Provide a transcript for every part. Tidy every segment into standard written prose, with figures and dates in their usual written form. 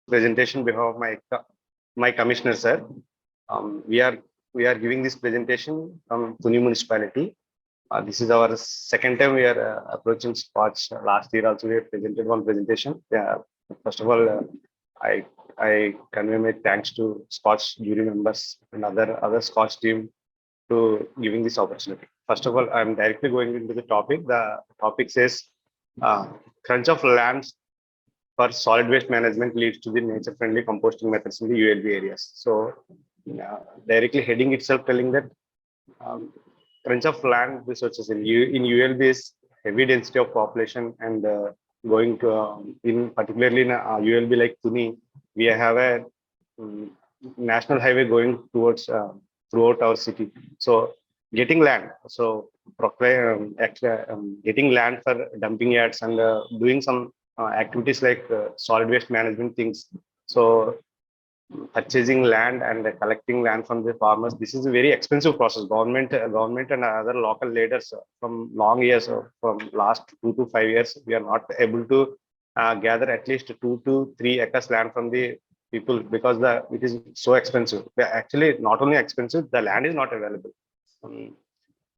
presentation behalf of my commissioner, sir. We are giving this presentation from Pune municipality. This is our second time we are approaching SKOCH. Last year also we have presented one presentation. First of all, I convey my thanks to SKOCH jury members and other SKOCH team to giving this opportunity. First of all, I'm directly going into the topic. The topic says crunch of lands for solid waste management leads to the nature-friendly composting methods in the ULB areas. So, directly heading itself telling that crunch of land resources in ULB is heavy density of population and going to in particularly in ULB like Pune, we have a national highway going towards throughout our city. So getting land, so getting land for dumping yards and doing some activities like solid waste management things. So purchasing land and collecting land from the farmers, this is a very expensive process. Government and other local leaders from long years, from last 2 to 5 years, we are not able to gather at least 2 to 3 acres land from the people because it is so expensive. Actually, not only expensive, the land is not available.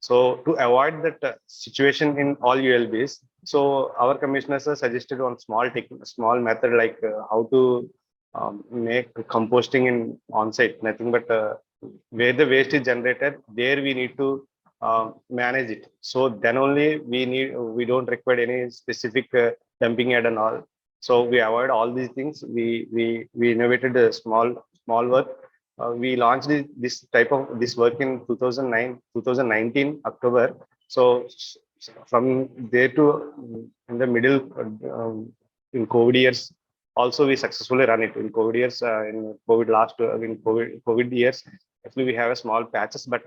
So to avoid that situation in all ULBs, so our commissioners suggested one small method like how to make composting in on-site. Nothing but where the waste is generated, there we need to manage it. So then only we don't require any specific dumping yard and all. So we avoid all these things. We innovated a small work. We launched this type of this work in 2019 October. So from there to in the middle in COVID years, also we successfully run it in COVID years. In COVID years, actually we have a small patches, but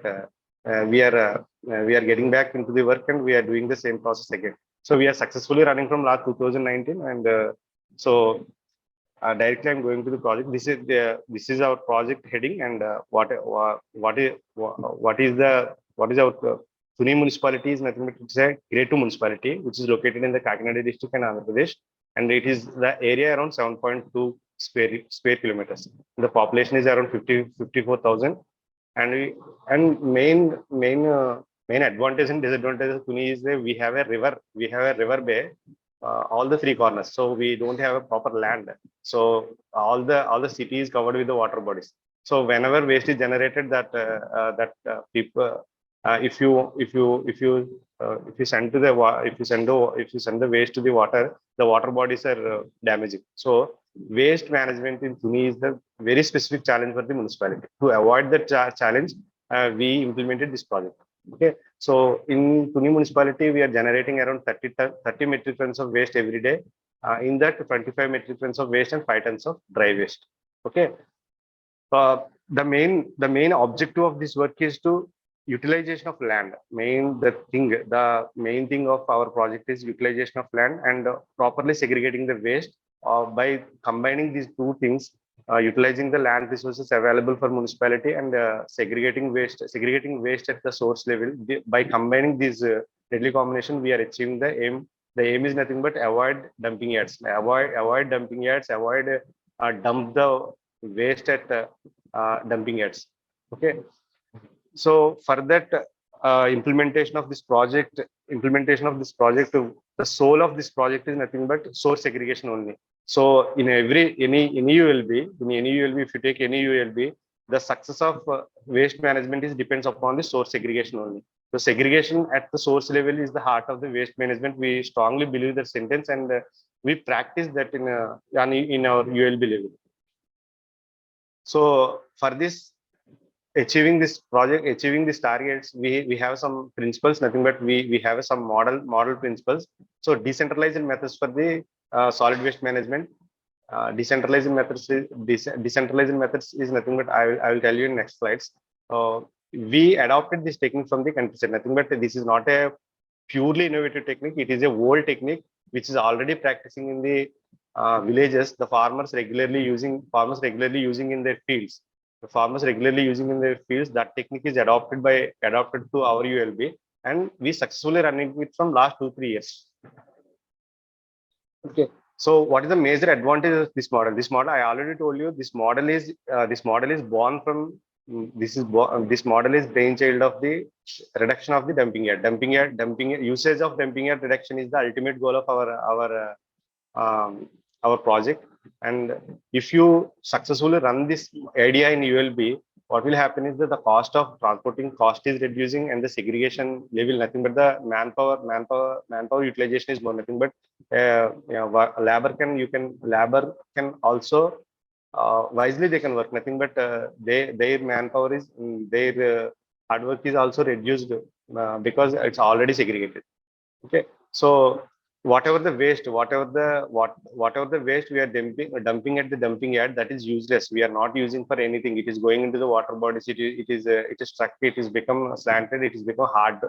we are getting back into the work and we are doing the same process again. So we are successfully running from last 2019 and so directly I'm going to the project. This is our project heading and what is our Pune municipality is nothing but it's a grade 2 municipality which is located in the Kakinada district and Andhra Pradesh, and it is the area around 7.2 square kilometers. The population is around 54,000, and main advantage and disadvantage of Pune is that we have a river bay. All the three corners, so we don't have a proper land. So all the city is covered with the water bodies. So whenever waste is generated, people, if you send the waste to the water bodies are damaging. So waste management in Pune is the very specific challenge for the municipality. To avoid that challenge, we implemented this project. Okay, so in Pune municipality, we are generating around 30 metric tons of waste every day. In that, 25 metric tons of waste and 5 tons of dry waste. Okay, the main objective of this work is to utilization of land. The main thing of our project is utilization of land and properly segregating the waste. By combining these two things, utilizing the land resources available for municipality and segregating waste at the source level. By combining these deadly combination, we are achieving the aim. The aim is nothing but avoid dumping yards. Avoid dumping yards. Avoid dump the waste at dumping yards. Okay. So for that implementation of this project, the soul of this project is nothing but source segregation only. So in any ULB, if you take any ULB, the success of waste management depends upon the source segregation only. So segregation at the source level is the heart of the waste management. We strongly believe that sentence, and we practice that in our ULB level. So for this, achieving this targets, we have some principles. Nothing but we have some model principles. So decentralized methods for the solid waste management. Decentralized methods is nothing but I will tell you in next slides. We adopted this technique from the countryside. Nothing but this is not a purely innovative technique. It is a old technique which is already practicing in the villages. The farmers regularly using in their fields. That technique is adopted to our ULB, and we successfully running it from last 2-3 years. Okay, So what is the major advantage of this model? This model, I already told you, this model is born from this model is brainchild of the reduction of the dumping yard usage of dumping yard reduction is the ultimate goal of our project. And if you successfully run this idea in ULB, what will happen is that the cost of transporting cost is reducing and the segregation level nothing but the manpower utilization is more nothing but labor can also wisely they can work nothing but their manpower is their hard work is also reduced because it's already segregated. Okay, so whatever the waste we are dumping at the dumping yard, that is useless. We are not using for anything. It is going into the water bodies. It is stuck. It is become slanted. It is become hard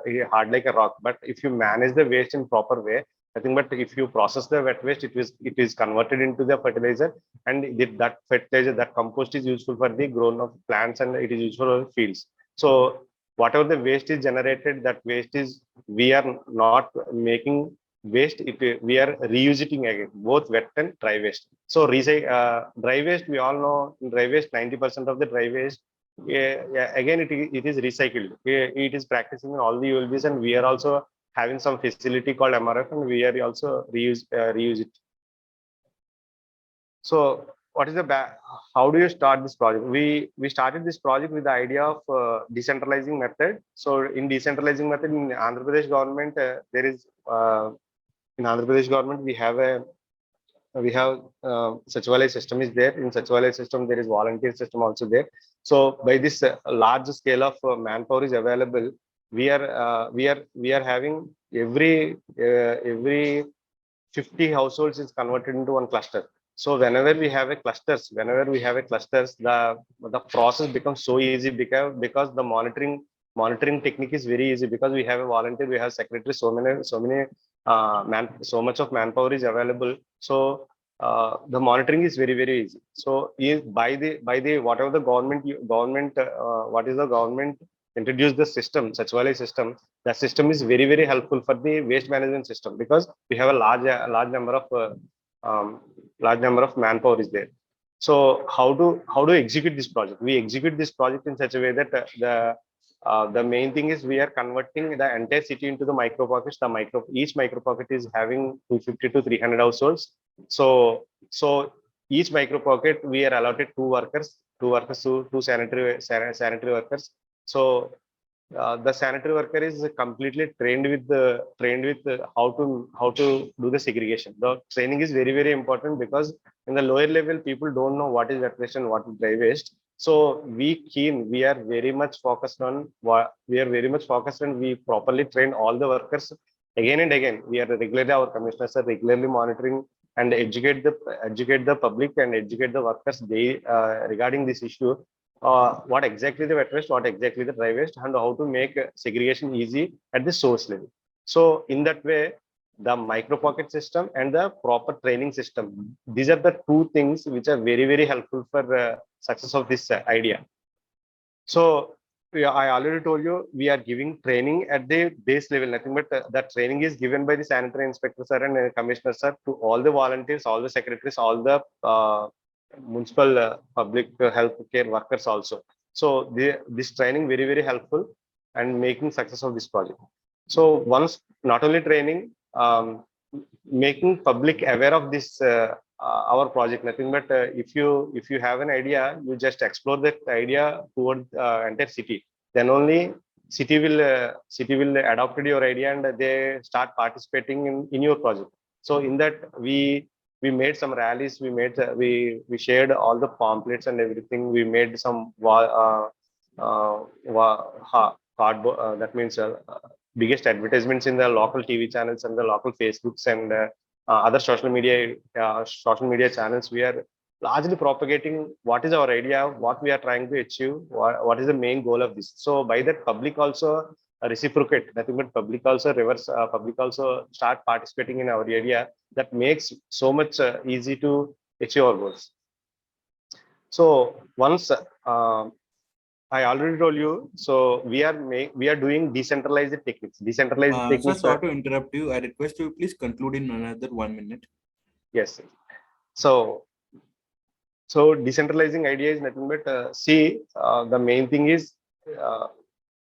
like a rock. But if you manage the waste in proper way, nothing but if you process the wet waste, it is converted into the fertilizer, and that fertilizer, that compost is useful for the growth of plants, and it is useful for fields. So whatever the waste is generated, that waste is, we are not making waste, we are reusing again, both wet and dry waste. So dry waste, we all know dry waste, 90% of the dry waste, again it is recycled. It is practicing in all the ULBs, and we are also having some facility called MRF, and we are also reuse it. So what is how do you start this project? We started this project with the idea of decentralizing method. So in decentralizing method in Andhra Pradesh government, there is in Andhra Pradesh government we have Sachivalaya system is there. In Sachivalaya system there is volunteer system also there. So by this large scale of manpower is available, we are having every 50 households is converted into one cluster. So whenever we have a clusters, the process becomes so easy because the monitoring technique is very easy, because we have a volunteer, we have secretary, so much of manpower is available. So the monitoring is very easy. So by the whatever the government what is the government introduced the system, Sachivalaya system, that system is very helpful for the waste management system, because we have a large number of manpower is there. So how to execute this project? We execute this project in such a way that the main thing is we are converting the entire city into the micro pockets. Each micro pocket is having 250 to 300 households. So each micro pocket we are allotted two sanitary workers. So the sanitary worker is completely trained with how to do the segregation. The training is very important, because in the lower level people don't know what is wet waste and what is dry waste. So we are very much focused and we properly train all the workers again and again. We are regularly, our commissioners are regularly monitoring and educate the public and educate the workers regarding this issue. What exactly the wet waste, what exactly the dry waste, and how to make segregation easy at the source level. So in that way, the micro pocket system and the proper training system, these are the two things which are very helpful for success of this idea. So I already told you, we are giving training at the base level, nothing but that training is given by the sanitary inspector sir and commissioner sir to all the volunteers, all the secretaries, all the municipal public health care workers also. So this training very helpful and making success of this project. So once, not only training, making public aware of this our project, nothing but if you have an idea, you just explore that idea toward entire city, then only city will adopt your idea and they start participating in your project. So in that we made some rallies, we shared all the pamphlets and everything. We made some cardboard, that means biggest advertisements in the local TV channels and the local Facebooks and other social media channels. We are largely propagating what is our idea, what we are trying to achieve, what is the main goal of this. So by that, public also reciprocate, nothing but public also start participating in our idea. That makes so much easy to achieve our goals. So once I already told you, so we are doing decentralized techniques. Sir, sorry to interrupt you. I request you please conclude in another 1 minute. Yes. So decentralizing idea is nothing but the main thing is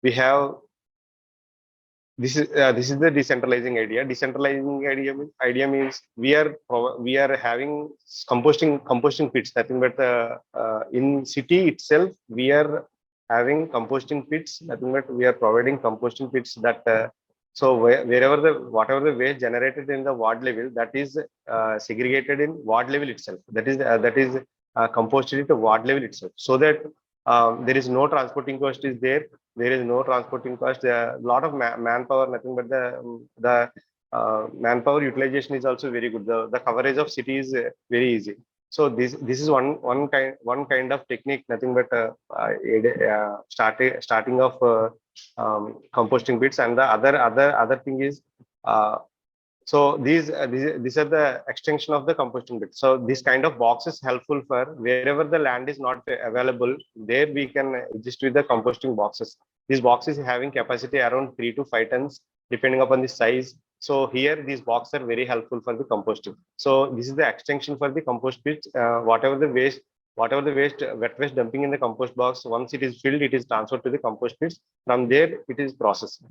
we have this is the decentralizing idea. Decentralizing idea means we are having composting pits. Nothing but in city itself we are having composting pits. Nothing but we are providing composting pits that so wherever the whatever the waste generated in the ward level, that is segregated in ward level itself. That is composted at the ward level itself, so that there is no transporting cost is there. There is no transporting cost. A lot of manpower, nothing but the manpower utilization is also very good. The coverage of city is very easy. So this is one kind of technique, nothing but starting of composting bits. And the other thing is so these are the extension of the composting bit. So this kind of box is helpful for wherever the land is not available. There we can exist with the composting boxes. These boxes having capacity around 3 to 5 tons, depending upon the size. So here these boxes are very helpful for the composting. So this is the extension for the compost pit. Whatever the waste, wet waste dumping in the compost box, once it is filled, it is transferred to the compost pits. From there, it is processed.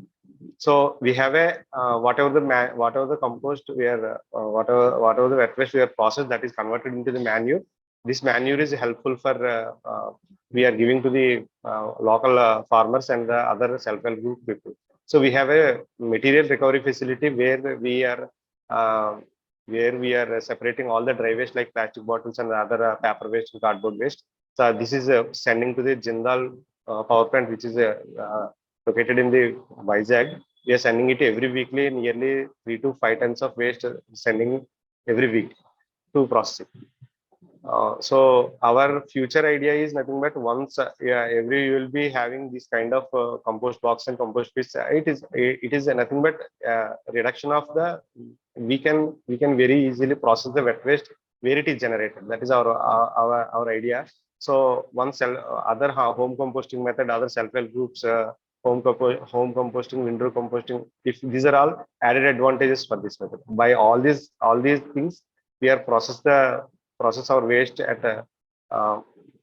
So we have a whatever the compost we are whatever the wet waste we are processed, that is converted into the manure. This manure is helpful for we are giving to the local farmers and the other self-help group people. So we have a material recovery facility where we are separating all the dry waste like plastic bottles and other paper waste and cardboard waste. So this is sending to the Jindal power plant, which is located in the Vizag. We are sending it every weekly, nearly 3 to 5 tons of waste, sending every week to process it. So our future idea is nothing but once every you will be having this kind of compost box and compost pits. It is nothing but reduction of the we can very easily process the wet waste where it is generated. That is our idea. So once other home composting method, other self-help groups, home composting, window composting, if these are all added advantages for this method. By all these things, we are process our waste at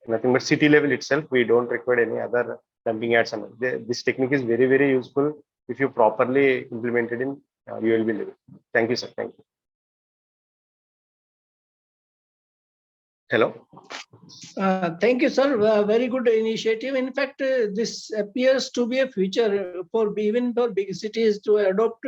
nothing but city level itself. We don't require any other dumping at some. This technique is very useful. If you properly implemented in, you will be living. Thank you, sir. Thank you. Hello. Thank you, sir. Very good initiative. In fact, this appears to be a future for even for big cities to adopt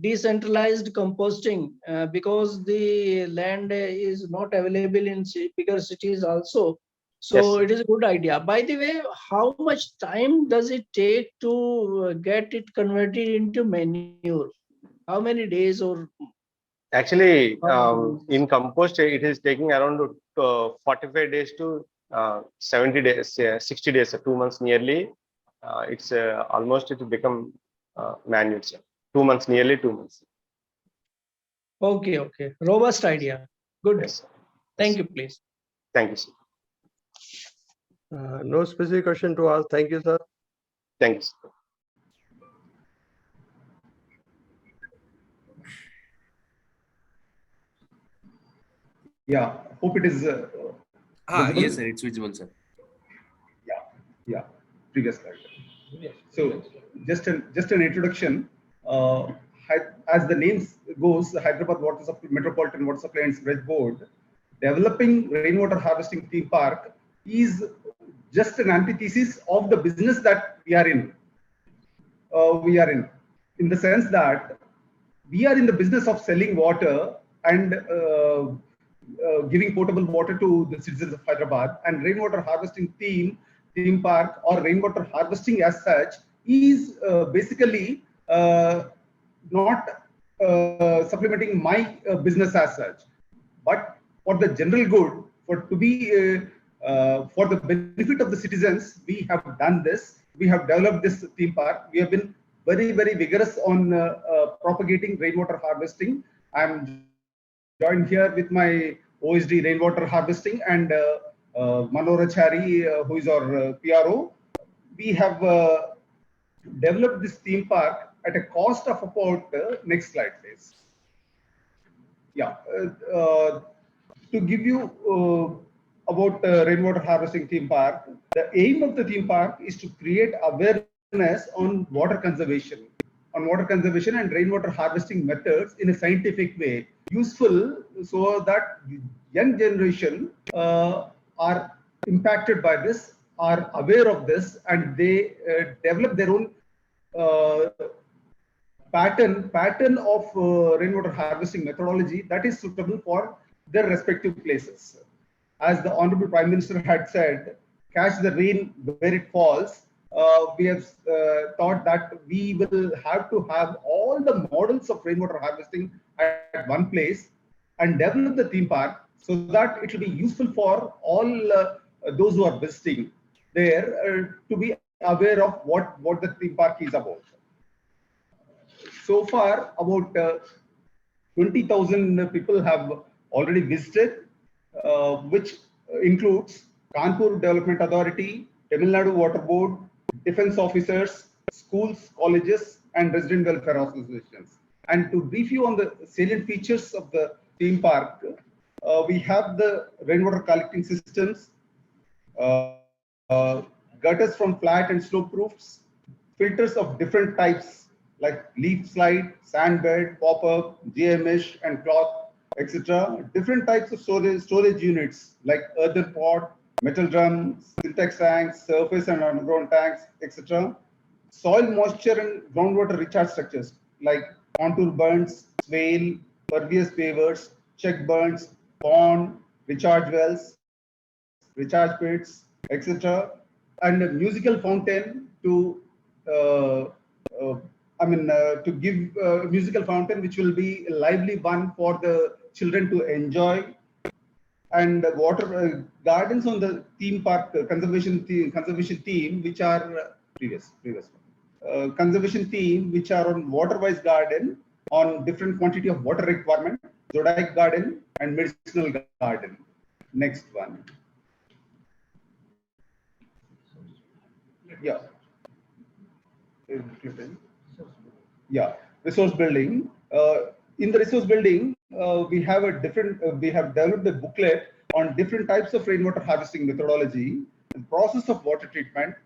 decentralized composting because the land is not available in bigger cities also. So Yes. it is a good idea. By the way, how much time does it take to get it converted into manure? How many days or Actually, in compost, it is taking around 45 days to 70 days, 60 days, 2 months nearly. It's almost it will become manual. 2 months, nearly 2 months. Okay. Robust idea. Good. Yes. Thank you, please. Thank you, sir. No specific question to ask. Thank you, sir. Thank you, sir. Yeah, hope it is visible. Yes, sir, it's visible, sir. Yeah. Previous slide. So just an introduction. As the name goes, the Hyderabad Metropolitan Water Supply and Sewerage Board developing rainwater harvesting theme park is just an antithesis of the business that we are in. In the sense that we are in the business of selling water and giving potable water to the citizens of Hyderabad, and rainwater harvesting theme park or rainwater harvesting as such is basically not supplementing my business as such, but for the general good, for the benefit of the citizens, we have done this. We have developed this theme park. We have been very vigorous on propagating rainwater harvesting. I'm joined here with my OSD rainwater harvesting and Manorachari, who is our PRO. We have developed this theme park at a cost of about next slide, please. Yeah, to give you about rainwater harvesting theme park, the aim of the theme park is to create awareness on water conservation, and rainwater harvesting methods in a scientific way, useful so that the young generation are impacted by this, are aware of this, and they develop their own uh, pattern of rainwater harvesting methodology that is suitable for their respective places. As the Honorable Prime Minister had said, catch the rain where it falls. We have thought that we will have to have all the models of rainwater harvesting at one place and develop the theme park so that it will be useful for all those who are visiting there to be aware of what the theme park is about. So far, about 20,000 people have already visited, which includes Kanpur Development Authority, Tamil Nadu Water Board, defense officers, schools, colleges, and resident welfare associations. And to brief you on the salient features of the theme park, we have the rainwater collecting systems, gutters from flat and slope roofs, filters of different types like leaf slide, sand bed, pop-up, GMH, and cloth, etc. Different types of storage units like earthen pot, metal drum, syntax tanks, surface and underground tanks, etc. Soil moisture and groundwater recharge structures like contour bunds, swale, pervious pavers, check bunds, pond, recharge wells, recharge pits, etc. And a musical fountain to to give a musical fountain which will be a lively one for the children to enjoy, and water gardens on the theme park conservation theme which are conservation theme which are on water-wise garden on different quantity of water requirement, zodiac garden and medicinal garden. Next one. Yeah. Yeah, resource building. In the resource building, we have a different. We have developed a booklet on different types of rainwater harvesting methodology, the process of water treatment,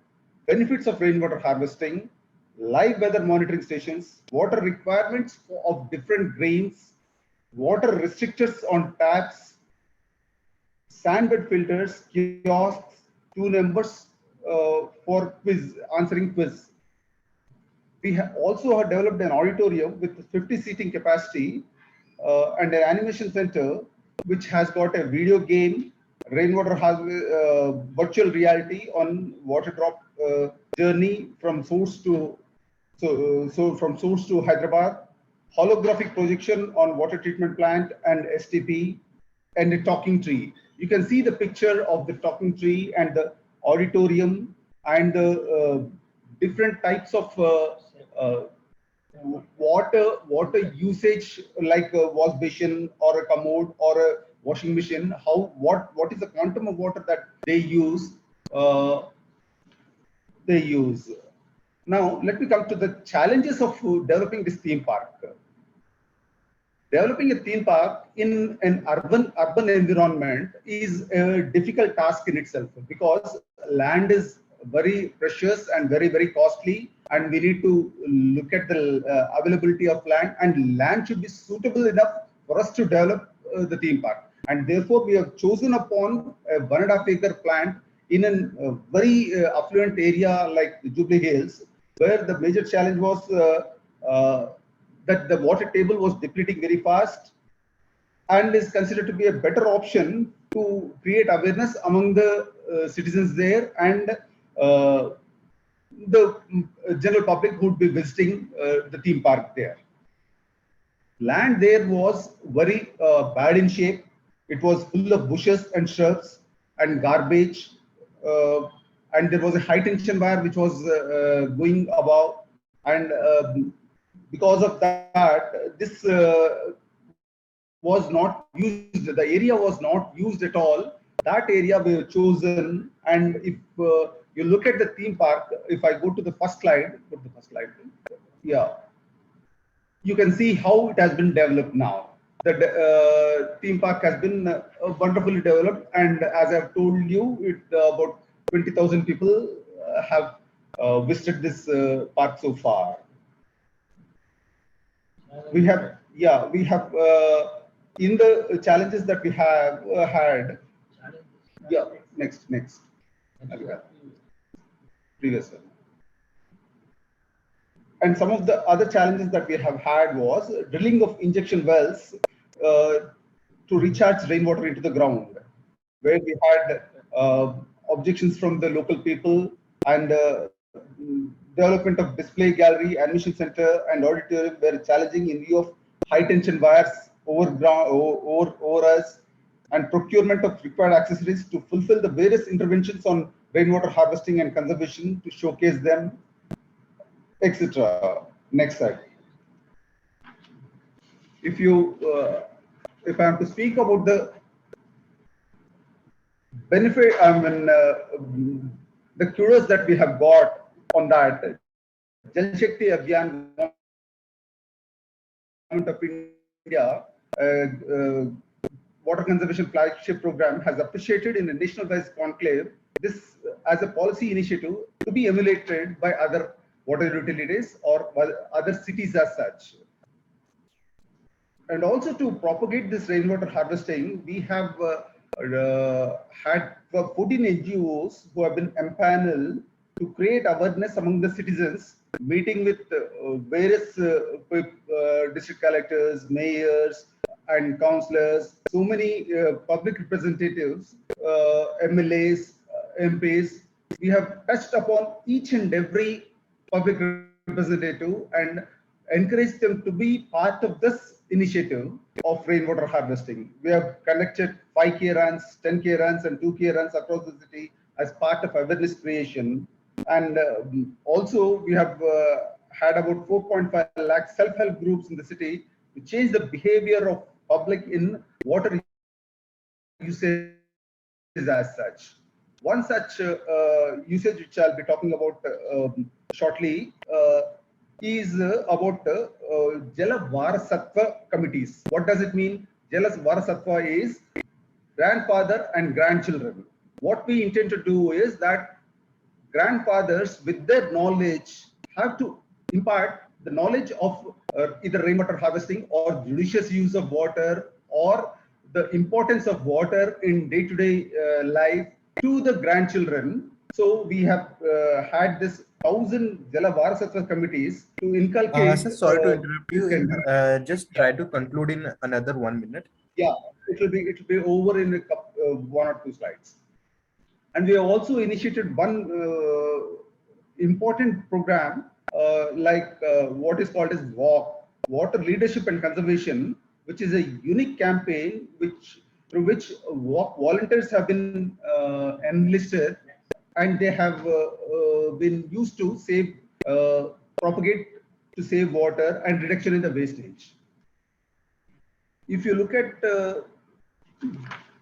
benefits of rainwater harvesting, live weather monitoring stations, water requirements of different grains, water restrictors on taps, sandbed filters, kiosks, 2 numbers for answering quiz. We have also developed an auditorium with 50 seating capacity and an animation center which has got a video game, rainwater virtual reality on water drop journey from source to from source to Hyderabad, holographic projection on water treatment plant and STP, and a talking tree. You can see the picture of the talking tree and the auditorium and the different types of water usage, like a wash basin or a commode or a washing machine. What is the quantum of water that they use? Now let me come to the challenges of developing this theme park. Developing a theme park in an urban environment is a difficult task in itself, because land is very precious and very costly, and we need to look at the availability of land, and land should be suitable enough for us to develop the theme park. And therefore we have chosen upon a 1.5 acre plant in a very affluent area like Jubilee Hills, where the major challenge was that the water table was depleting very fast, and is considered to be a better option to create awareness among the citizens there and the general public who would be visiting the theme park there. Land there was very bad in shape. It was full of bushes and shrubs and garbage, and there was a high tension wire which was going above, and because of that, this was not used. The area was not used at all. That area we have chosen, and if you look at the theme park, if I go to the first slide, yeah, you can see how it has been developed now. The theme park has been wonderfully developed, and as I've told you, about 20,000 people have visited this park so far. We have, in the challenges that we have had. Yeah, next. Previous one. And some of the other challenges that we have had was drilling of injection wells to recharge rainwater into the ground, where we had objections from the local people, and development of display gallery, admission center, and auditorium were challenging in view of high tension wires over us, and procurement of required accessories to fulfill the various interventions on rainwater harvesting and conservation to showcase them, etc. Next slide. If I am to speak about the benefit, the kudos that we have got on that, Jal Shakti Abhiyan, Government of India, water conservation flagship program has appreciated in a national-wise conclave this as a policy initiative to be emulated by other water utilities or other cities as such. And also to propagate this rainwater harvesting, we have had 14 NGOs who have been empaneled to create awareness among the citizens, meeting with various district collectors, mayors, and councillors, so many public representatives, MLAs, MPs. We have touched upon each and every public representative and encouraged them to be part of this initiative of rainwater harvesting. We have conducted 5K runs, 10K runs, and 2K runs across the city as part of awareness creation. And also we have had about 4.5 lakh self-help groups in the city to change the behavior of public in water usage as such. One such usage which I'll be talking about shortly is about Jala Varasatva committees. What does it mean? Jala Varasatva is grandfather and grandchildren. What we intend to do is that grandfathers with their knowledge have to impart the knowledge of either rainwater harvesting or judicious use of water or the importance of water in day-to-day life to the grandchildren. So we have had this 1,000 Jala Varasatva committees to inculcate. Sir, sorry to interrupt you. Just try to conclude in another 1 minute. Yeah, it will be over in a couple, 1 or 2 slides. And we have also initiated one important program like what is called as WALK, Water Leadership and Conservation, which is a unique campaign through which WALK volunteers have been enlisted, and they have been used to propagate to save water and reduction in the wastage. If you look at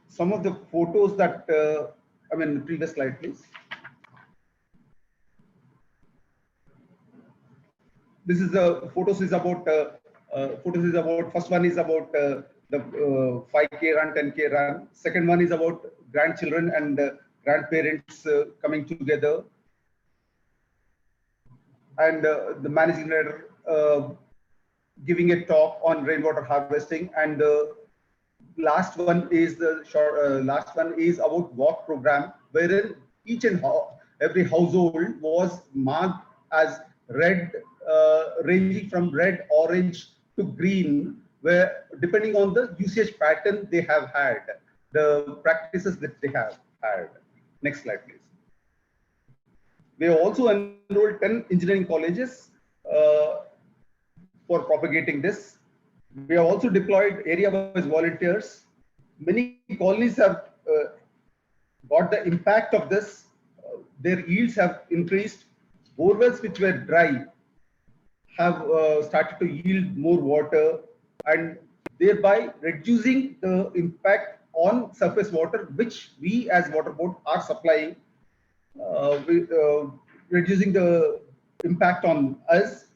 some of the photos that, previous slide, please. This is the photos is about, first one is about the 5K run, 10K run. Second one is about grandchildren and grandparents coming together. And the managing director giving a talk on rainwater harvesting. And the last one is about WALK program, wherein each and every household was marked as red, ranging from red, orange to green, where depending on the usage pattern they have had, the practices that they have had. Next slide, please. We have also enrolled 10 engineering colleges for propagating this. We have also deployed area-wise volunteers. Many colonies have got the impact of this. Their yields have increased. Borewells which were dry have started to yield more water, and thereby reducing the impact on surface water, which we as water board are supplying, reducing the impact on us.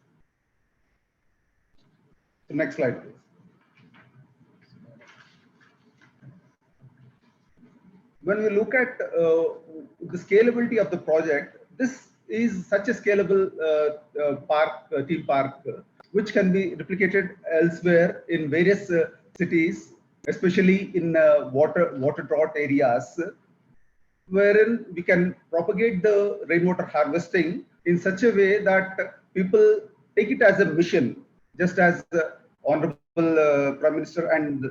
So next slide, please. when we look at the scalability of the project, this is such a scalable theme park, which can be replicated elsewhere in various cities, especially in water drought areas, wherein we can propagate the rainwater harvesting in such a way that people take it as a mission, just as Honorable Prime Minister and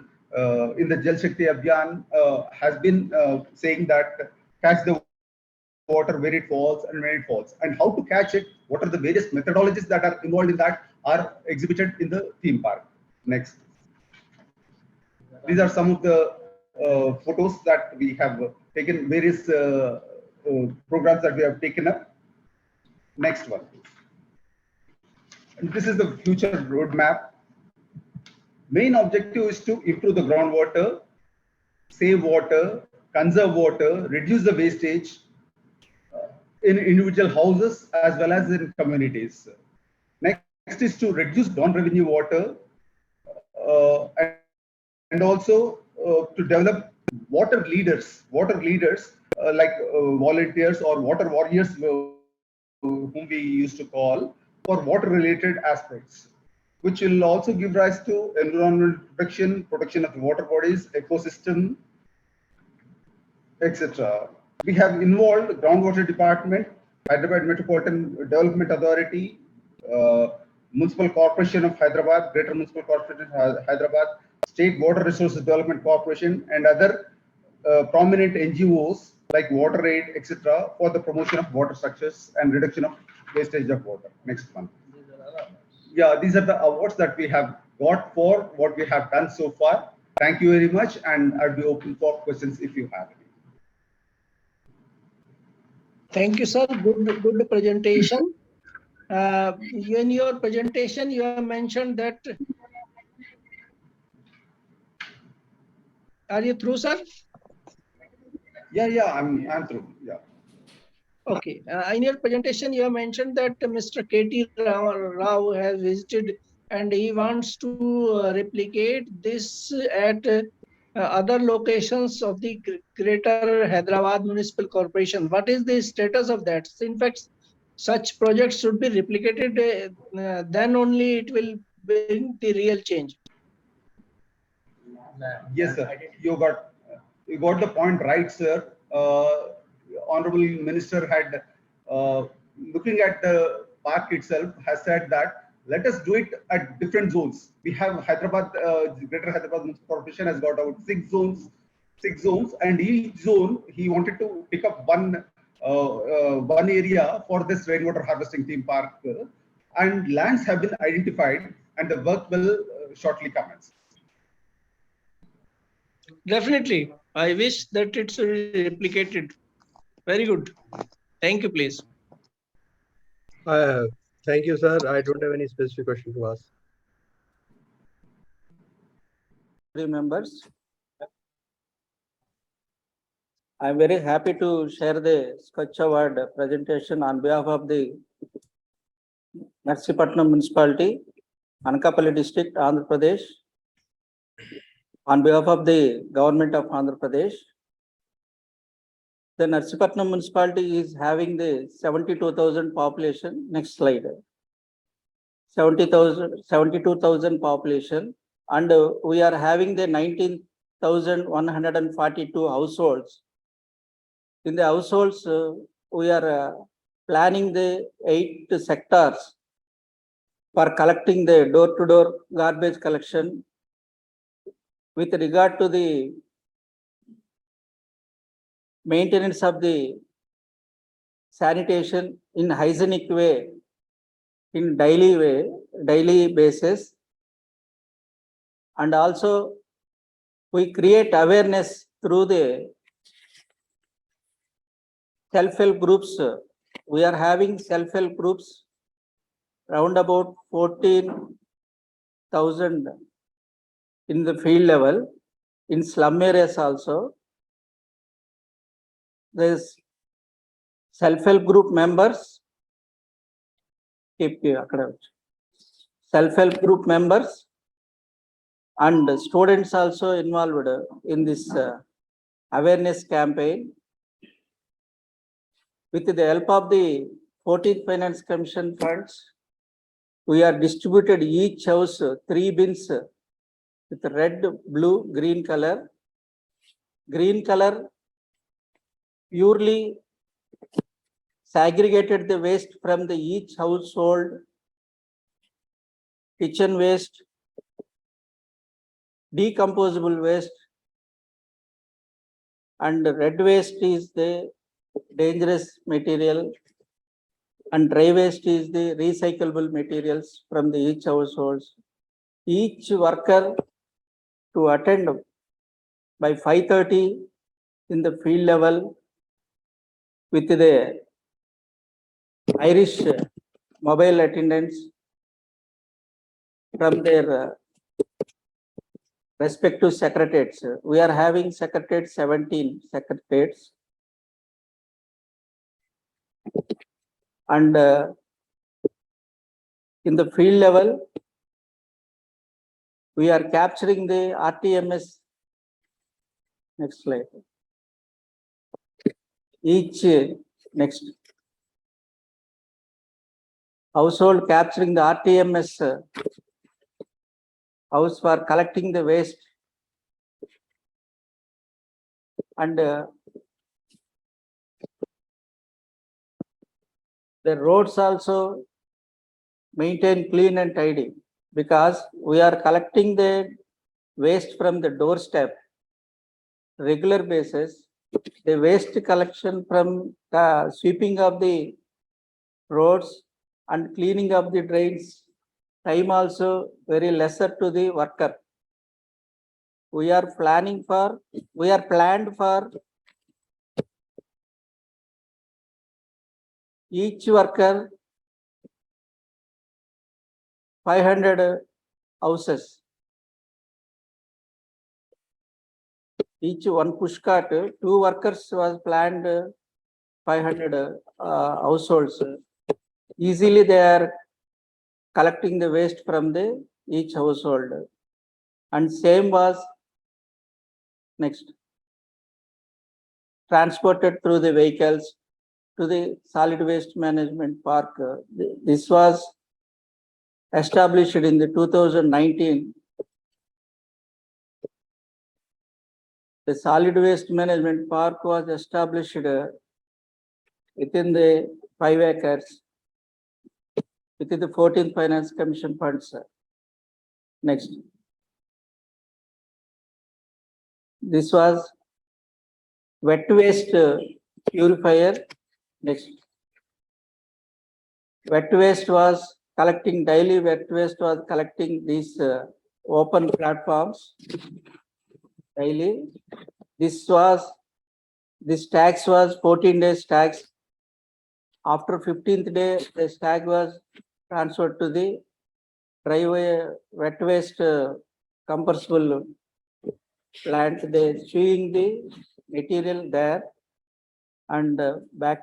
in the Jal Shakti Abhiyan has been saying that catch the water where it falls and when it falls, and how to catch it, what are the various methodologies that are involved in that are exhibited in the theme park. Next. These are some of the photos that we have taken, various programs that we have taken up. Next one. And this is the future roadmap. Main objective is to improve the groundwater, save water, conserve water, reduce the wastage in individual houses as well as in communities. Next is to reduce non-revenue water and also to develop water leaders like volunteers or water warriors whom we used to call for water related aspects, which will also give rise to environmental protection of the water bodies, ecosystem, etc. We have involved Groundwater Department, Hyderabad Metropolitan Development Authority, Municipal Corporation of Hyderabad, Greater Municipal Corporation of Hyderabad, State Water Resources Development Corporation, and other prominent NGOs like Water Aid, etc., for the promotion of water structures and reduction of wastage of water. Next one. Yeah, these are the awards that we have got for what we have done so far. Thank you very much, and I'll be open for questions if you have any. Thank you, sir. Good presentation. In your presentation, you have mentioned that. Are you through, sir? Yeah, I'm through. Yeah. Okay. In your presentation, you have mentioned that Mr. K.T. Rao has visited and he wants to replicate this at other locations of the Greater Hyderabad Municipal Corporation. What is the status of that? In fact, such projects should be replicated, then only it will bring the real change. Yes, sir. You got the point right, sir. Honorable Minister had, looking at the park itself, has said that let us do it at different zones. We have Hyderabad, Greater Hyderabad Municipal Corporation has got about six zones, and each zone he wanted to pick up one area for this rainwater harvesting theme park, and lands have been identified, and the work will shortly commence. Definitely. I wish that it's replicated. Very good. Thank you, please. Thank you, sir. I don't have any specific question to ask. Members, I'm very happy to share the SKOCH Award presentation on behalf of the Narsipatnam Municipality, Anakapalli District, Andhra Pradesh, on behalf of the Government of Andhra Pradesh. The Narsipatnam Municipality is having the 72,000 population. Next slide. 72,000 population, and we are having the 19,142 households. In the households, we are planning the 8 sectors for collecting the door-to-door garbage collection. With regard to the maintenance of the sanitation in hygienic way, in daily basis, and also we create awareness through the self-help groups. We are having self-help groups round about 14,000 in the field level, in slum areas also. There's self-help group members, self-help group members and students also involved in this awareness campaign. With the help of the 14th Finance Commission funds, we are distributed each house 3 bins with red, blue, green color. Green color purely segregated the waste from the each household, kitchen waste, decomposable waste, and red waste is the dangerous material, and dry waste is the recyclable materials from the each households. Each worker to attend by 5:30 in the field level with the Irish mobile attendants from their respective secretariats. We are having secretariats, 17 secretariats. And in the field level, we are capturing the RTMS. Next slide. Each next household capturing the RTMS house for collecting the waste, and the roads also maintain clean and tidy, because we are collecting the waste from the doorstep regular basis. The waste collection from sweeping of the roads and cleaning of the drains, time also very lesser to the worker. We are planned for each worker 500 houses. Each one pushcart, 2 workers was planned 500 households. Easily they are collecting the waste from the each household. And same was next transported through the vehicles to the solid waste management park. This was established in the 2019. The solid waste management park was established within the 5 acres within the 14th Finance Commission funds. Next. This was wet waste purifier. Next. Wet waste was collecting daily. Wet waste was collecting these open platforms daily. This tax was 14 days tax. After 15th day, the tag was transferred to the dry wet waste compressible plant. They chewing the material there and back.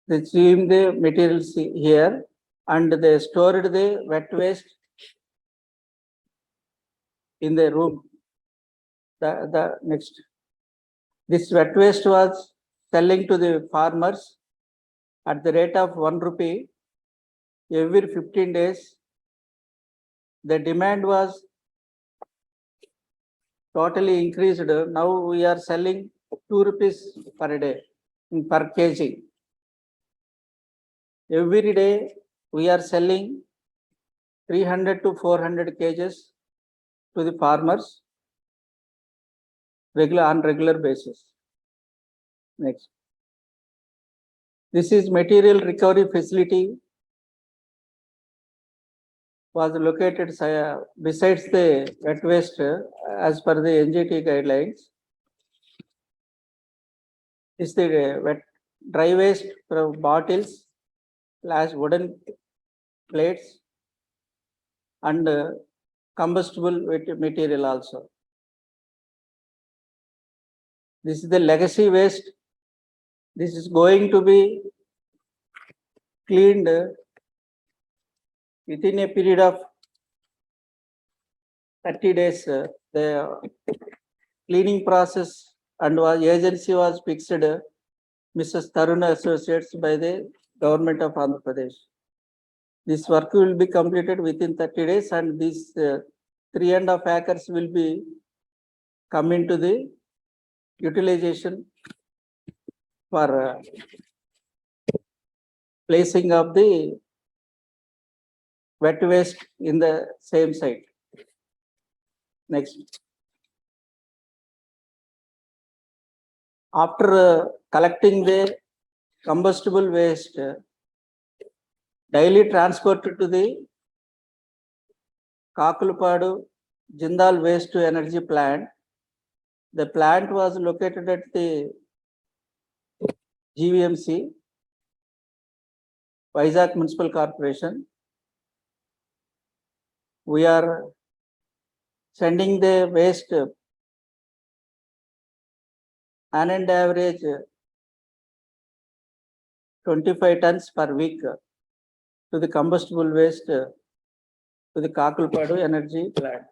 They chewing the materials here and they stored the wet waste in the room. The next. This wet waste was selling to the farmers at the rate of 1 rupee every 15 days. The demand was totally increased. Now we are selling 2 rupees per day, per kg. Every day we are selling 300 to 400 kgs to the farmers on regular basis. Next. This is material recovery facility was located besides the wet waste as per the NGT guidelines. Is the dry waste from bottles, wooden plates, and combustible material also. This is the legacy waste. This is going to be cleaned within a period of 30 days, the cleaning process and agency was fixed, Mrs. Taruna Associates by the government of Andhra Pradesh. This work will be completed within 30 days and these 3.5 acres will be come into the utilization for placing of the wet waste in the same site. Next. After collecting the combustible waste, daily transported to the Kakulpadu Jindal Waste to Energy Plant. The plant was located at the GVMC, Vizag Municipal Corporation. We are sending the waste on an average 25 tons per week to the combustible waste to the Kakulpadu Energy Plant.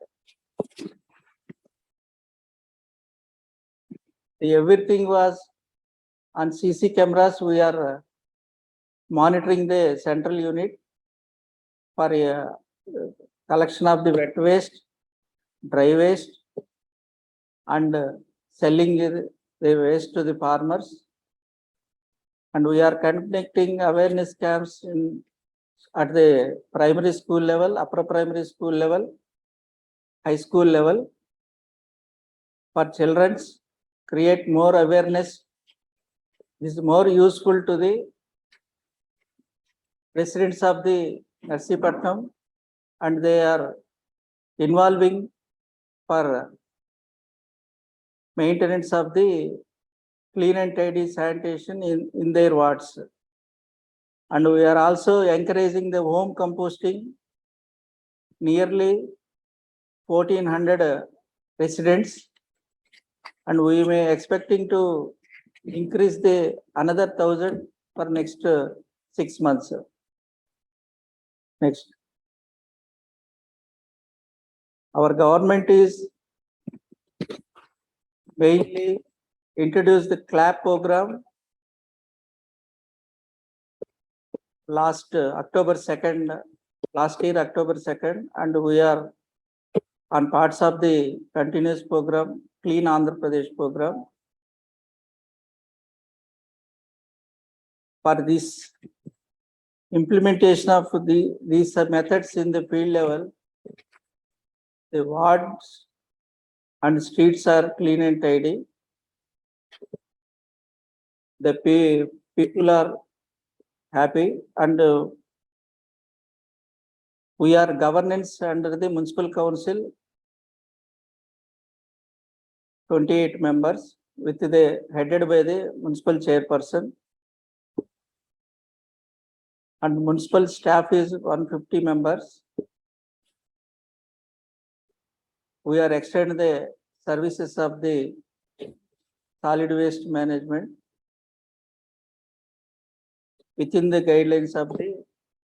Everything was on CC cameras. We are monitoring the central unit for collection of the wet waste, dry waste, and selling the waste to the farmers. And we are conducting awareness camps at the primary school level, upper primary school level, high school level for children, create more awareness. This is more useful to the residents of the Narsipatnam and they are involving for maintenance of the clean and tidy sanitation in their wards. And we are also encouraging the home composting. Nearly 1,400 residents, and we may expecting to increase the another 1,000 for next 6 months. Next. Our government is mainly introduced the CLAP program last October 2nd, last year October 2nd, and we are on parts of the continuous program, Clean Andhra Pradesh program. For this implementation of these methods in the field level, the wards and streets are clean and tidy. The people are happy, and we are governance under the municipal council, 28 members, with the headed by the municipal chairperson. And municipal staff is 150 members. We are extending the services of the solid waste management within the guidelines of the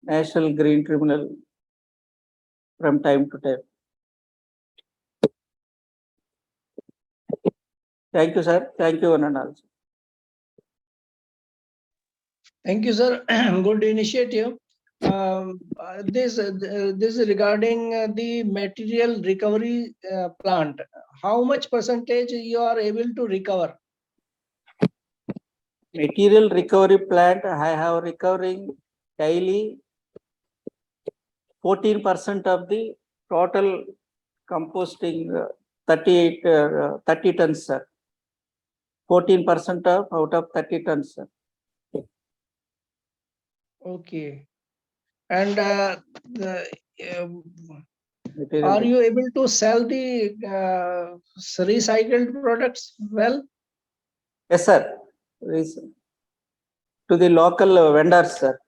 National Green Tribunal from time to time. Thank you, sir. Thank you, one and all. Thank you, sir. Good initiative. This is regarding the material recovery plant. How much percentage you are able to recover? Material recovery plant, I have recovering daily 14% of the total composting 30 tons, sir. 14% of out of 30 tons, sir. Okay. And Material are you able to sell the recycled products well? Yes, sir. To the local vendors, sir.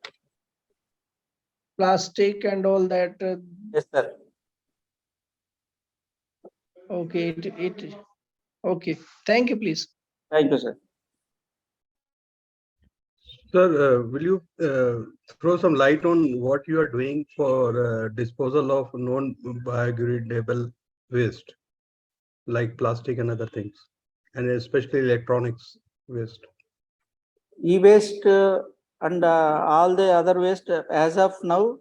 Plastic and all that. Yes, sir. Okay. Okay. Thank you, please. Thank you, sir. Sir, will you throw some light on what you are doing for disposal of non-biodegradable waste, like plastic and other things, and especially electronics waste? E-waste and all the other waste, as of now,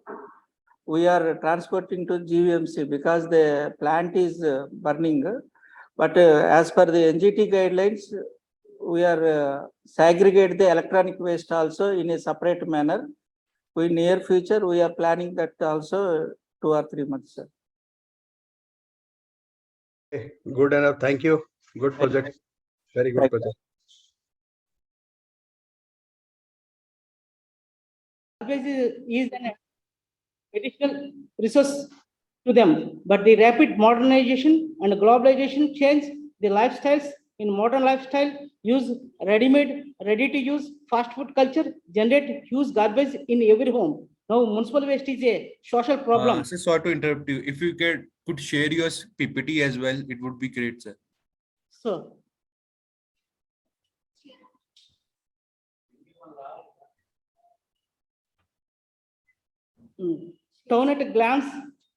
we are transporting to GVMC because the plant is burning. But as per the NGT guidelines, we are segregate the electronic waste also in a separate manner. In near future, we are planning that also 2 or 3 months. Sir. Okay, good enough. Thank you. Good project. Very good project. Garbage is an additional resource to them, but the rapid modernization and globalization change the lifestyles. In modern lifestyle, use ready-made, ready-to-use fast food culture, generate huge garbage in every home. Now, municipal waste is a social problem. Sir, sorry to interrupt you. If you could share your PPT as well, it would be great, sir. So, town at a glance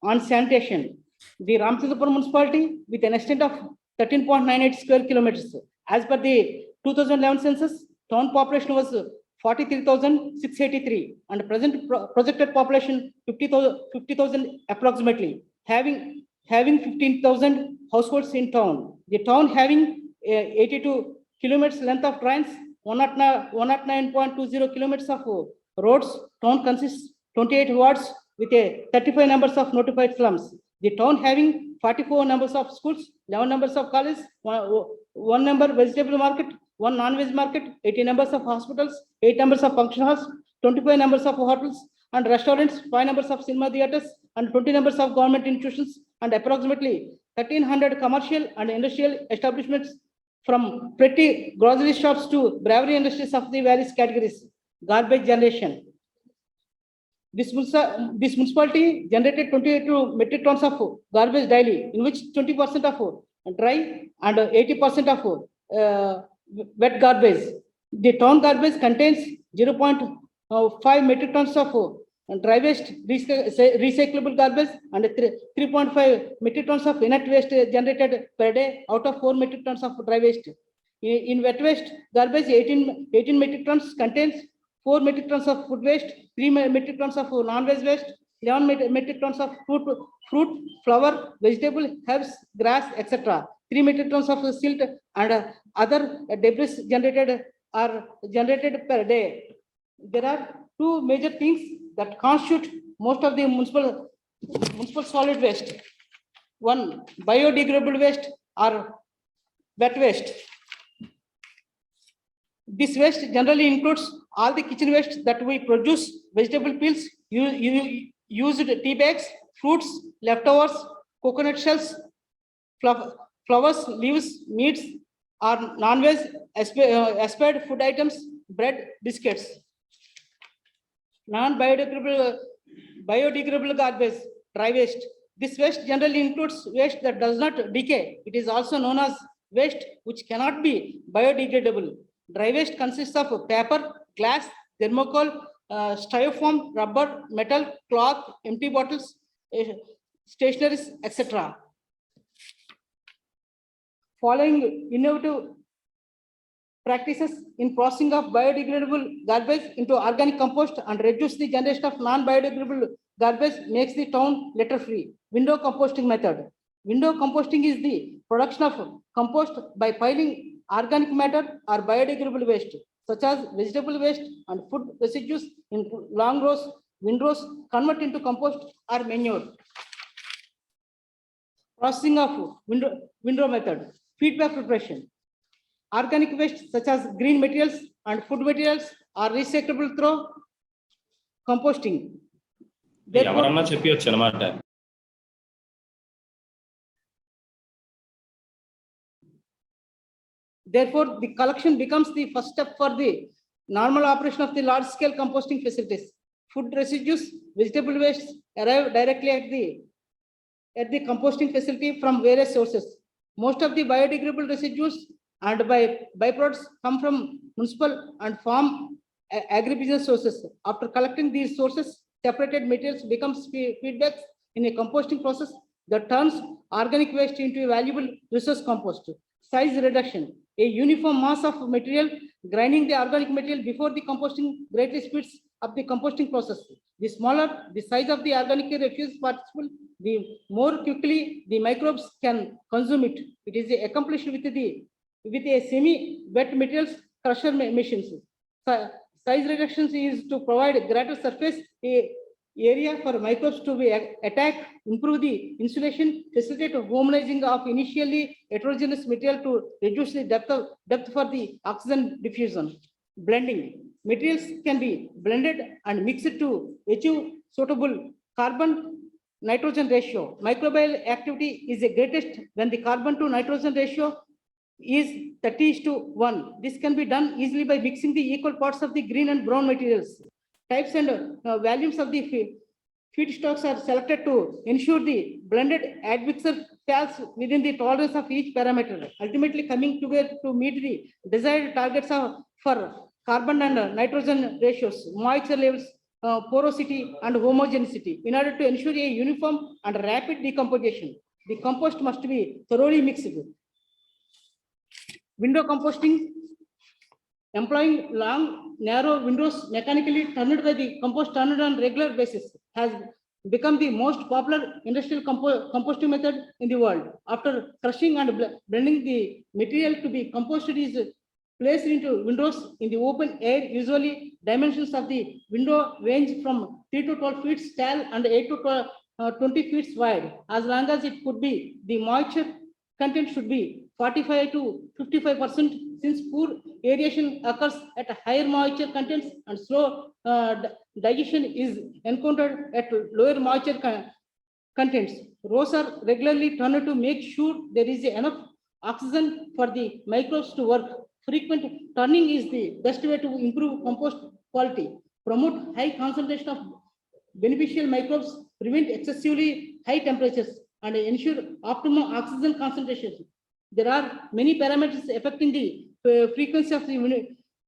on sanitation. The Ramchandrapur municipality with an extent of 13.98 square kilometers. As per the 2011 census, town population was 43,683 and present projected population 50,000 approximately, having 15,000 households in town. The town having 82 kilometers length of drains, 109.20 kilometers of roads. Town consists 28 wards with a 35 numbers of notified slums. The town having 44 numbers of schools, 11 numbers of colleges, one number vegetable market, one non-veg market, 80 numbers of hospitals, 8 numbers of function halls, 25 numbers of hotels and restaurants, 5 numbers of cinema theaters, and 20 numbers of government institutions, and approximately 1,300 commercial and industrial establishments, from petty grocery shops to brewery industries of the various categories. Garbage generation. This municipality generated 22 metric tons of garbage daily, in which 20% of dry and 80% of wet garbage. The town garbage contains 0.5 metric tons of dry waste, recyclable garbage, and 3.5 metric tons of inert waste generated per day out of 4 metric tons of dry waste. In wet waste, garbage 18 metric tons contains 4 metric tons of food waste, 3 metric tons of non-veg waste, 11 metric tons of fruit, flower, vegetable, herbs, grass, etc. 3 metric tons of silt and other debris generated per day. There are two major things that constitute most of the municipal solid waste. One, biodegradable waste or wet waste. This waste generally includes all the kitchen waste that we produce: vegetable peels, used tea bags, fruits, leftovers, coconut shells, flowers, leaves, meats, or non-veg aspired food items, bread, biscuits. Biodegradable garbage, dry waste. This waste generally includes waste that does not decay. It is also known as waste which cannot be biodegradable. Dry waste consists of paper, glass, thermocol, styrofoam, rubber, metal, cloth, empty bottles, stationeries, etc. Following innovative practices in processing of biodegradable garbage into organic compost and reduce the generation of non-biodegradable garbage makes the town litter-free. Window composting method. Window composting is the production of compost by piling organic matter or biodegradable waste, such as vegetable waste and food residues in long rows, windrows, convert into compost or manure. Processing of window method. Feedback preparation. Organic waste such as green materials and food materials are recyclable through composting. Therefore, the collection becomes the first step for the normal operation of the large-scale composting facilities. Food residues, vegetable waste arrive directly at the composting facility from various sources. Most of the biodegradable residues and byproducts come from municipal and farm agribusiness sources. After collecting these sources, separated materials becomes feedbacks in a composting process that turns organic waste into a valuable resource compost. Size reduction, a uniform mass of material, grinding the organic material before the composting greatly speeds up the composting process. The smaller the size of the organic refuse particle, the more quickly the microbes can consume it. It is accomplished with a semi-wet materials crusher machines. Size reductions is to provide greater surface area for microbes to be attacked, improve the insulation, facilitate homogenizing of initially heterogeneous material to reduce the depth for the oxygen diffusion. Blending. Materials can be blended and mixed to achieve suitable carbon-nitrogen ratio. Microbial activity is the greatest when the carbon to nitrogen ratio is 30:1. This can be done easily by mixing the equal parts of the green and brown materials. Types and volumes of the feedstocks are selected to ensure the blended admixture falls within the tolerance of each parameter, ultimately coming together to meet the desired targets for carbon and nitrogen ratios, moisture levels, porosity, and homogeneity in order to ensure a uniform and rapid decomposition. The compost must be thoroughly mixed. Window composting, employing long, narrow windows mechanically turned by the compost turned on regular basis has become the most popular industrial composting method in the world. After crushing and blending the material to be composted is placed into windows in the open air. Usually dimensions of the window range from 3 to 12 feet tall and 8 to 20 feet wide. As long as it could be, the moisture content should be 45 to 55%, since poor aeration occurs at higher moisture contents and slow digestion is encountered at lower moisture contents. Rows are regularly turned to make sure there is enough oxygen for the microbes to work. Frequent turning is the best way to improve compost quality, promote high concentration of beneficial microbes, prevent excessively high temperatures, and ensure optimum oxygen concentration. There are many parameters affecting the frequency of the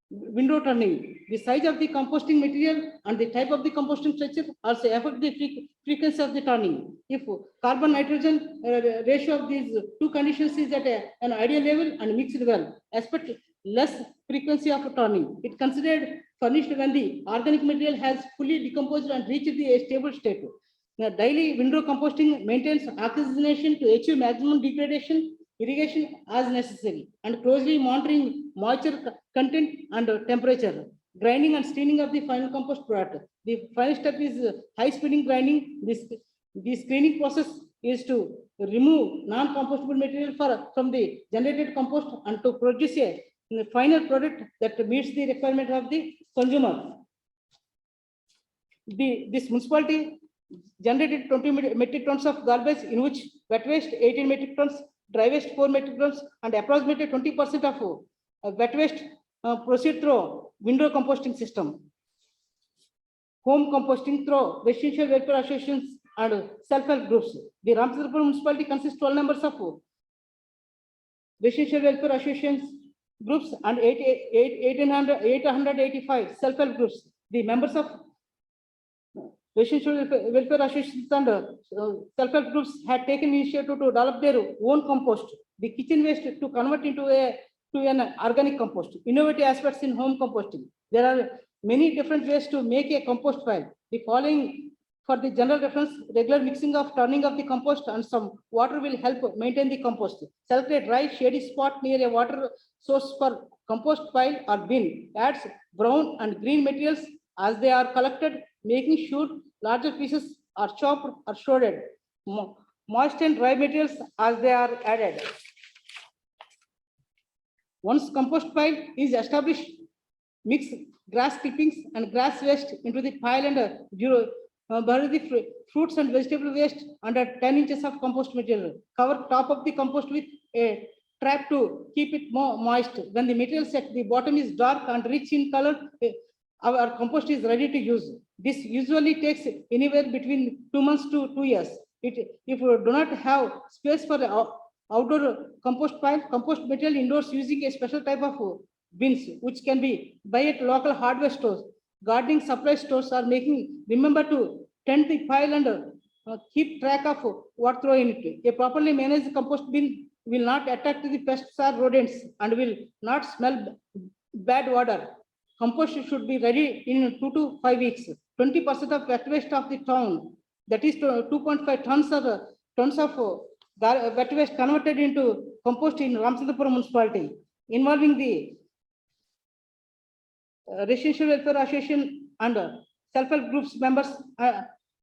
window turning. The size of the composting material and the type of the composting structure also affect the frequency of the turning. If carbon-nitrogen ratio of these two conditions is at an ideal level and mixed well, expect less frequency of turning. It considered furnished when the organic material has fully decomposed and reached the stable state. Daily window composting maintains oxygenation to achieve maximum degradation, irrigation as necessary, and closely monitoring moisture content and temperature. Grinding and staining of the final compost product. The final step is high-speed grinding. The screening process is to remove non-compostable material from the generated compost and to produce a final product that meets the requirement of the consumer. This municipality generated 20 metric tons of garbage, in which wet waste 18 metric tons, dry waste 4 metric tons, and approximately 20% of wet waste proceed through window composting system. Home composting through residential welfare associations and self-help groups. The Ramchandrapur municipality consists 12 members of residential welfare associations groups and 885 self-help groups. The members of residential welfare associations and self-help groups had taken initiative to develop their own compost, the kitchen waste to convert into an organic compost. Innovative aspects in home composting. There are many different ways to make a compost pile. The following for the general reference: regular mixing of turning of the compost and some water will help maintain the compost. Select a dry shady spot near a water source for compost pile or bin. Adds brown and green materials as they are collected, making sure larger pieces are chopped or shredded. Moist and dry materials as they are added. Once compost pile is established, mix grass clippings and grass waste into the pile and bury the fruits and vegetable waste under 10 inches of compost material. Cover top of the compost with a trap to keep it more moist. When the material at the bottom is dark and rich in color, our compost is ready to use. This usually takes anywhere between 2 months to 2 years. If you do not have space for the outdoor compost pile, compost material indoors using a special type of bins, which can be buy at local hardware stores. Gardening supply stores are making. Remember to tend the pile and keep track of what throw in it. A properly managed compost bin will not attract the pests or rodents and will not smell bad odor. Compost should be ready in 2 to 5 weeks. 20% of wet waste of the town, that is 2.5 tons of wet waste converted into compost in Ramchandrapur municipality, involving the Residential Welfare Association and self-help groups members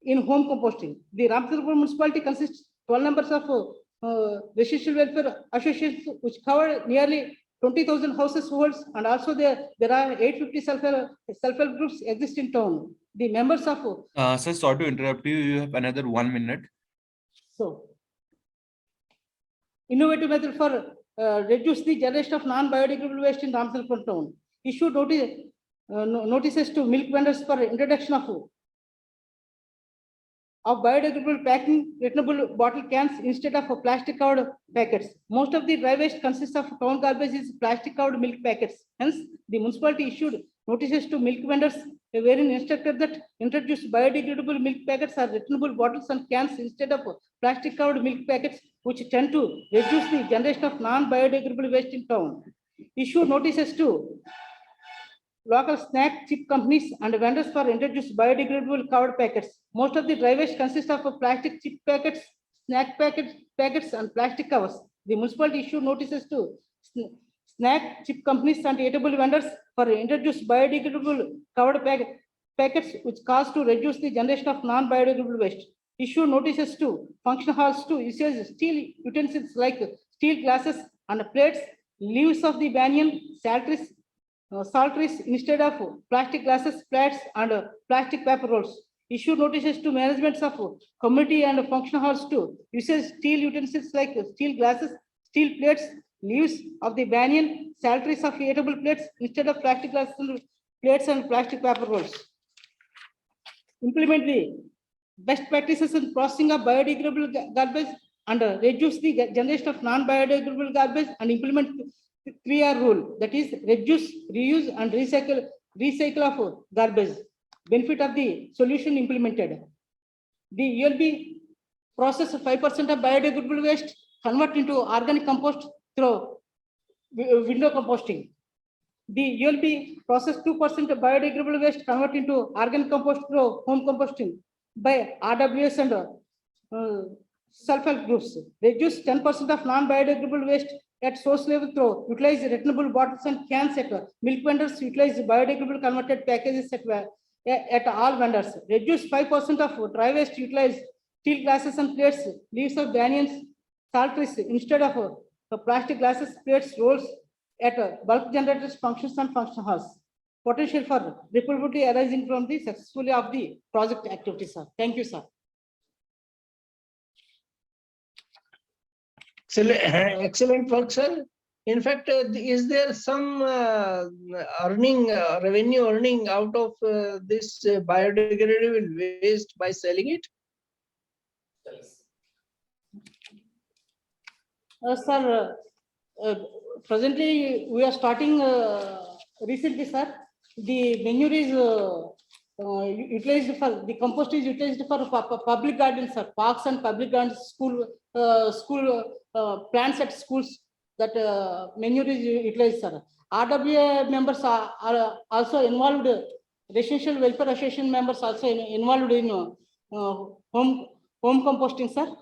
in home composting. The Ramchandrapur municipality consists 12 members of Residential Welfare Associations, which cover nearly 20,000 households, and also there are 850 self-help groups exist in town. The members of Sir, sorry to interrupt you. You have another 1 minute. so innovative method for reduce the generation of non-biodegradable waste in Ramchandrapur town. Issue notices to milk vendors for introduction of biodegradable packing, returnable bottle cans instead of plastic covered packets. Most of the dry waste consists of town garbage is plastic covered milk packets. Hence, the municipality issued notices to milk vendors wherein instructed that introduce biodegradable milk packets or returnable bottles and cans instead of plastic covered milk packets, which tend to reduce the generation of non-biodegradable waste in town. Issue notices to local snack chip companies and vendors for introduce biodegradable covered packets. Most of the dry waste consists of plastic chip packets, snack packets and plastic covers. The municipality issued notices to snack chip companies and eatable vendors for introduce biodegradable covered packets, which cause to reduce the generation of non-biodegradable waste. Issue notices to function halls to use steel utensils like steel glasses and plates, leaves of the banyan, salt trees instead of plastic glasses, plates, and plastic paper rolls. Issue notices to managements of community and function halls to use steel utensils like steel glasses, steel plates, leaves of the banyan, salt trees of eatable plates instead of plastic glasses, plates, and plastic paper rolls. Implement the best practices in processing of biodegradable garbage and reduce the generation of non-biodegradable garbage and implement 3R rule, that is reduce, reuse, and recycle of garbage. Benefit of the solution implemented. The ULB process 5% of biodegradable waste, convert into organic compost through window composting. The ULB process 2% of biodegradable waste, convert into organic compost through home composting by RWS and self-help groups. Reduce 10% of non-biodegradable waste at source level through utilize returnable bottles and cans at milk vendors, utilize biodegradable converted packages at all vendors. Reduce 5% of dry waste, utilize steel glasses and plates, leaves of banyans, salt trees instead of plastic glasses, plates, rolls at bulk generators, functions and function halls. Potential for repeatability arising from the successfully of the project activities, sir. Thank you, sir. Excellent work, sir. In fact, is there some revenue earning out of this biodegradable waste by selling it? Sir, presently we are starting recently, sir. The manure is utilized for the compost is utilized for public gardens, sir, parks and public gardens, school plants at schools. That manure is utilized, sir. RWA members are also involved. Residential Welfare Association members also involved in home composting, sir.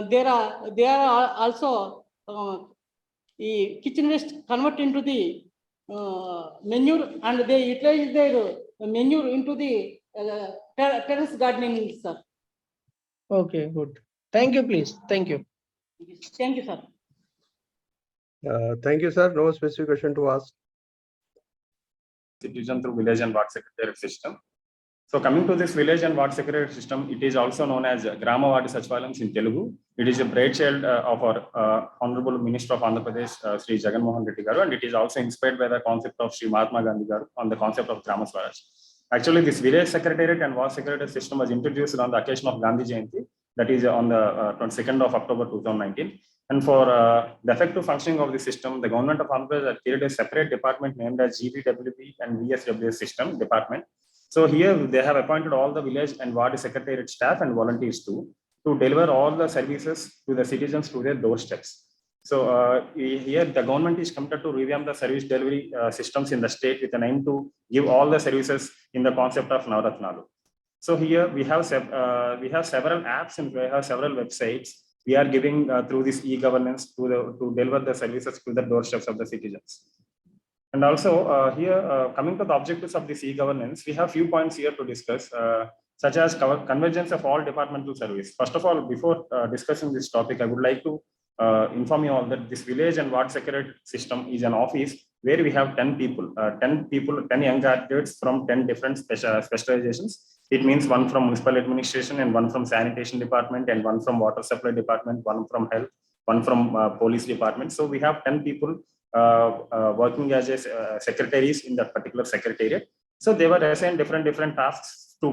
They are also the kitchen waste convert into the manure, and they utilize their manure into the terrace gardening, sir. Okay, good. Thank you, please. Thank you. Thank you, sir. Thank you, sir. No specific question to ask. Citizen through village and ward secretariat system. So coming to this village and ward secretariat system, it is also known as Grama Ward Sachvalams in Telugu. It is a brainchild of our Honorable Minister of Andhra Pradesh, Sri Jagan Mohan Reddy Garu, and it is also inspired by the concept of Sri Mahatma Gandhi Garu on the concept of Grama Swaraj. Actually, this village secretariat and ward secretariat system was introduced on the occasion of Gandhi Jayanti, that is on the 22nd of October 2019. And for the effective functioning of the system, the government of Andhra Pradesh has created a separate department named as GBWB and VSWS system department. So here they have appointed all the village and ward secretariat staff and volunteers too. to deliver all the services to the citizens to their doorsteps. So here the government is committed to revamp the service delivery systems in the state with an aim to give all the services in the concept of Navratnalu. So here we have several apps and we have several websites. We are giving through this e-governance to deliver the services to the doorsteps of the citizens. And also coming to the objectives of this e-governance, we have few points here to discuss, such as convergence of all departmental service. First of all, before discussing this topic, I would like to inform you all that this village and ward secretariat system is an office where we have 10 young graduates from 10 different specializations. It means one from municipal administration and one from sanitation department and one from water supply department, one from health, one from police department. So we have 10 people working as secretaries in that particular secretariat. So they were assigned different tasks to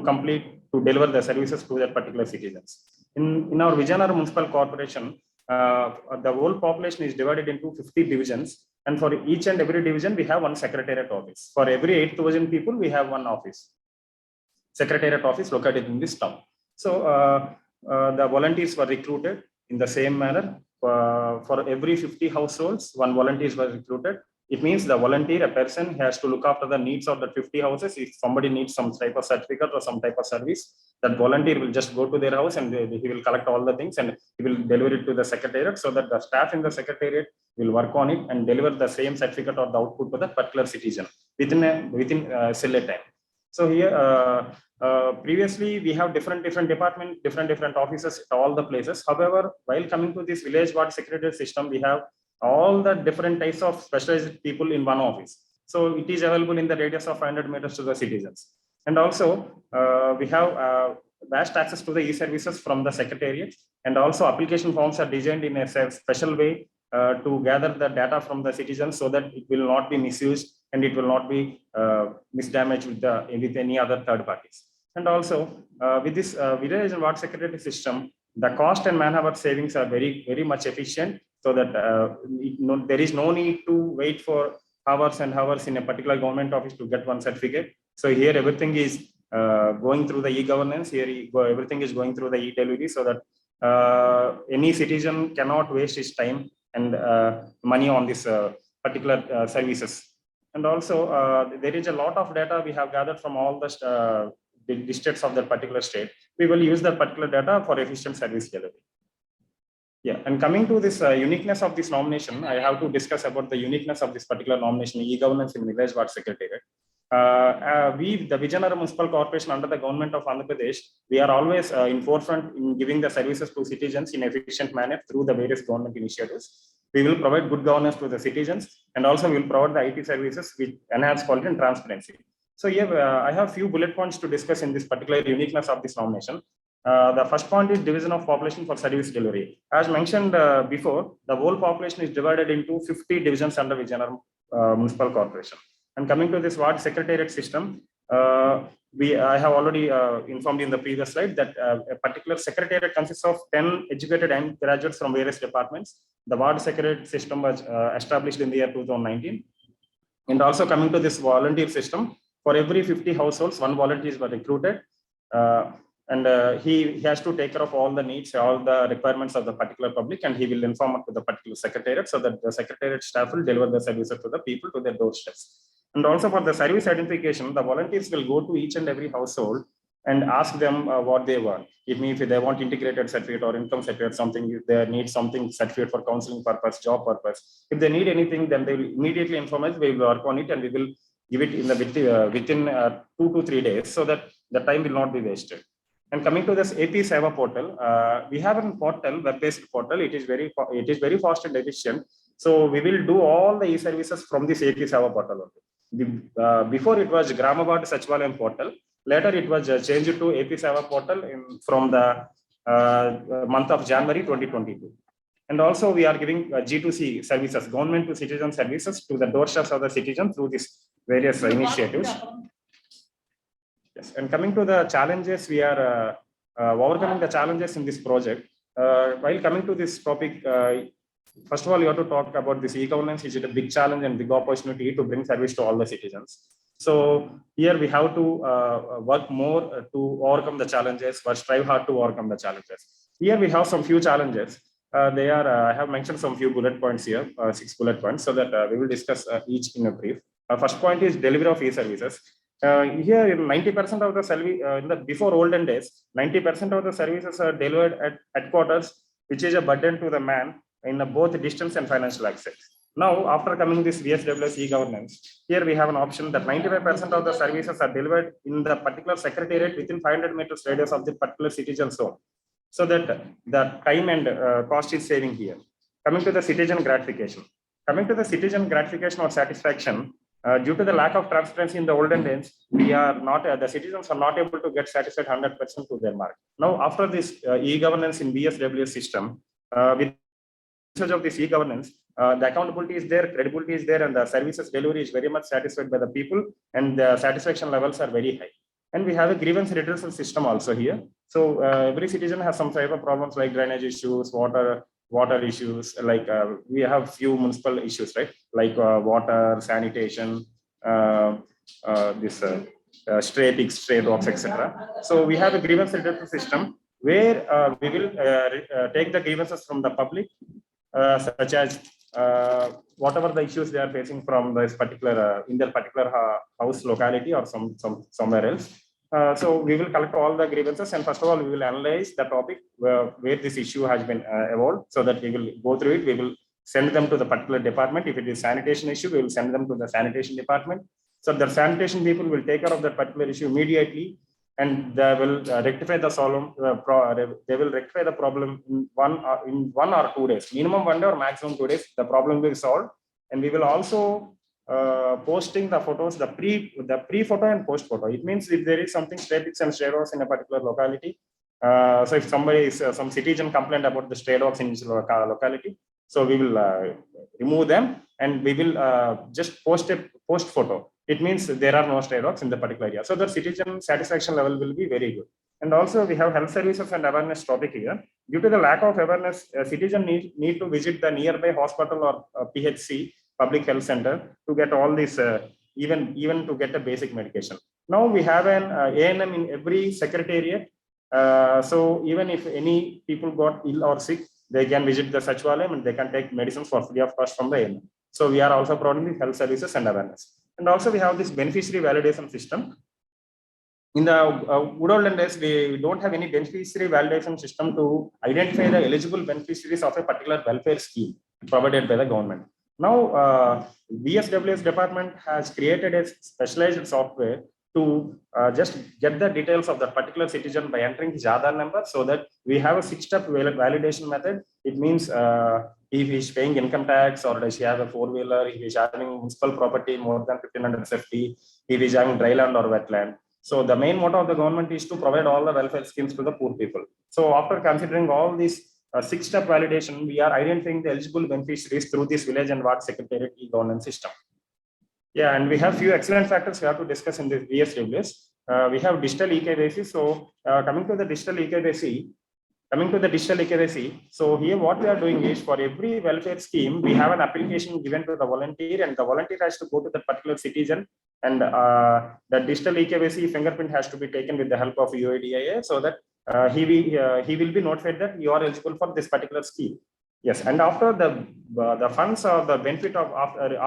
deliver the services to that particular citizens. In our Vijayanagara Municipal Corporation, the whole population is divided into 50 divisions, and for each and every division we have one secretariat office. For every 8,000 people we have one office, secretariat office located in this town. So the volunteers were recruited in the same manner. For every 50 households, one volunteer was recruited. It means the volunteer, a person, has to look after the needs of the 50 houses. If somebody needs some type of certificate or some type of service, that volunteer will just go to their house and he will collect all the things and he will deliver it to the secretariat, so that the staff in the secretariat will work on it and deliver the same certificate or the output to the particular citizen within a select time. So here, previously we have different departments, different offices at all the places. However, while coming to this village ward secretariat system, we have all the different types of specialized people in one office. So it is available in the radius of 500 meters to the citizens. And also we have vast access to the e-services from the secretariat, and also application forms are designed in a special way to gather the data from the citizens, so that it will not be misused and it will not be misdamaged with any other third parties. And also with this village and ward secretariat system, the cost and manpower savings are very much efficient, so that there is no need to wait for hours and hours in a particular government office to get one certificate. So here everything is going through the e-governance. Here everything is going through the e-delivery, so that any citizen cannot waste his time and money on this particular services. And also there is a lot of data we have gathered from all the districts of that particular state. We will use that particular data for efficient service delivery. Yeah, and coming to this uniqueness of this nomination, I have to discuss about the uniqueness of this particular nomination, e-governance in village ward secretariat. The Vijayanagara Municipal Corporation under the government of Andhra Pradesh, we are always in forefront in giving the services to citizens in efficient manner through the various government initiatives. We will provide good governance to the citizens, and also we will provide the IT services with enhanced quality and transparency. So here I have few bullet points to discuss in this particular uniqueness of this nomination. The first point is division of population for service delivery. As mentioned before, the whole population is divided into 50 divisions under Vijayanagara Municipal Corporation. And coming to this ward secretariat system, I have already informed in the previous slide that a particular secretariat consists of 10 educated graduates from various departments. The ward secretariat system was established in the year 2019. And also coming to this volunteer system, for every 50 households, one volunteer was recruited. And he has to take care of all the needs, all the requirements of the particular public, and he will inform up to the particular secretariat, so that the secretariat staff will deliver the services to the people to their doorsteps. And also for the service identification, the volunteers will go to each and every household and ask them what they want. It means if they want integrated certificate or income certificate, something, if they need something certificate for counseling purpose, job purpose. If they need anything, then they will immediately inform us. We will work on it and we will give it in the within 2 to 3 days, so that the time will not be wasted. And coming to this AP Seva portal, we have a portal, web-based portal. It is very fast and efficient. So we will do all the e-services from this AP Seva portal. Before it was Gramabad Sachvalayam portal. Later it was changed to AP Seva portal from the month of January 2022. And also we are giving G2C services, government to citizen services, to the doorsteps of the citizen through these various initiatives. Yes. And coming to the challenges, we are overcoming the challenges in this project. While coming to this topic, first of all, you have to talk about this e-governance. Is it a big challenge and big opportunity to bring service to all the citizens? So here we have to work more to overcome the challenges, but strive hard to overcome the challenges. Here we have some few challenges. I have mentioned some few bullet points here, 6 bullet points, so that we will discuss each in a brief. First point is delivery of e-services. Here, 90% of the service, before olden days, 90% of the services are delivered at headquarters, which is a burden to the man in both distance and financial access. Now, after coming this VSWS e-governance, here we have an option that 95% of the services are delivered in the particular secretariat within 500 meters radius of the particular citizen zone, so that the time and cost is saving here. Coming to the citizen gratification. Coming to the citizen gratification or satisfaction, due to the lack of transparency in the olden days, the citizens are not able to get satisfied 100% to their mark. Now, after this e-governance in BSWS system, with usage of this e-governance, the accountability is there, credibility is there, and the services delivery is very much satisfied by the people, and the satisfaction levels are very high. And we have a grievance redressal system also here. So every citizen has some type of problems like drainage issues, water issues, like we have few municipal issues, right? Like water, sanitation, stray pigs, stray dogs, etc. So we have a grievance redressal system where we will take the grievances from the public, such as whatever the issues they are facing from this particular in their particular house locality or somewhere else. So we will collect all the grievances, and first of all we will analyze the topic where this issue has been evolved, so that we will go through it. We will send them to the particular department. If it is sanitation issue, we will send them to the sanitation department. So the sanitation people will take care of that particular issue immediately, and they will rectify the problem in one or 2 days, minimum 1 day or maximum 2 days. The problem will be solved, and we will also posting the photos, the pre photo and post photo. It means if there is something stray pigs and stray dogs in a particular locality, so if somebody is some citizen complained about the stray dogs in his locality, so we will remove them, and we will just post a post photo. It means there are no stray dogs in the particular area. So the citizen satisfaction level will be very good. And also we have health services and awareness topic here. Due to the lack of awareness, a citizen need to visit the nearby hospital or PHC, public health center, to get all this, even to get a basic medication. Now we have an ANM in every secretariat. So even if any people got ill or sick, they can visit the Sachivalayam and they can take medicines for free of cost from the ANM. So we are also promoting health services and awareness. And also we have this beneficiary validation system. In the good olden days, we don't have any beneficiary validation system to identify the eligible beneficiaries of a particular welfare scheme provided by the government. Now, BSWS department has created a specialized software to just get the details of the particular citizen by entering his Aadhaar number, so that we have a 6-step validation method. It means if he is paying income tax, or does he have a 4-wheeler, if he is having municipal property more than 1550, if he is having dry land or wetland. So the main motto of the government is to provide all the welfare schemes to the poor people. So after considering all these 6-step validation, we are identifying the eligible beneficiaries through this village and ward secretariat e-governance system. Yeah, and we have few excellent factors we have to discuss in this VSWS. We have digital e-KYC. So coming to the digital e-KYC, so here what we are doing is, for every welfare scheme, we have an application given to the volunteer, and the volunteer has to go to the particular citizen, and the digital e-KYC fingerprint has to be taken with the help of UIDAI, so that he will be notified that you are eligible for this particular scheme. Yes, and after the funds or the benefit of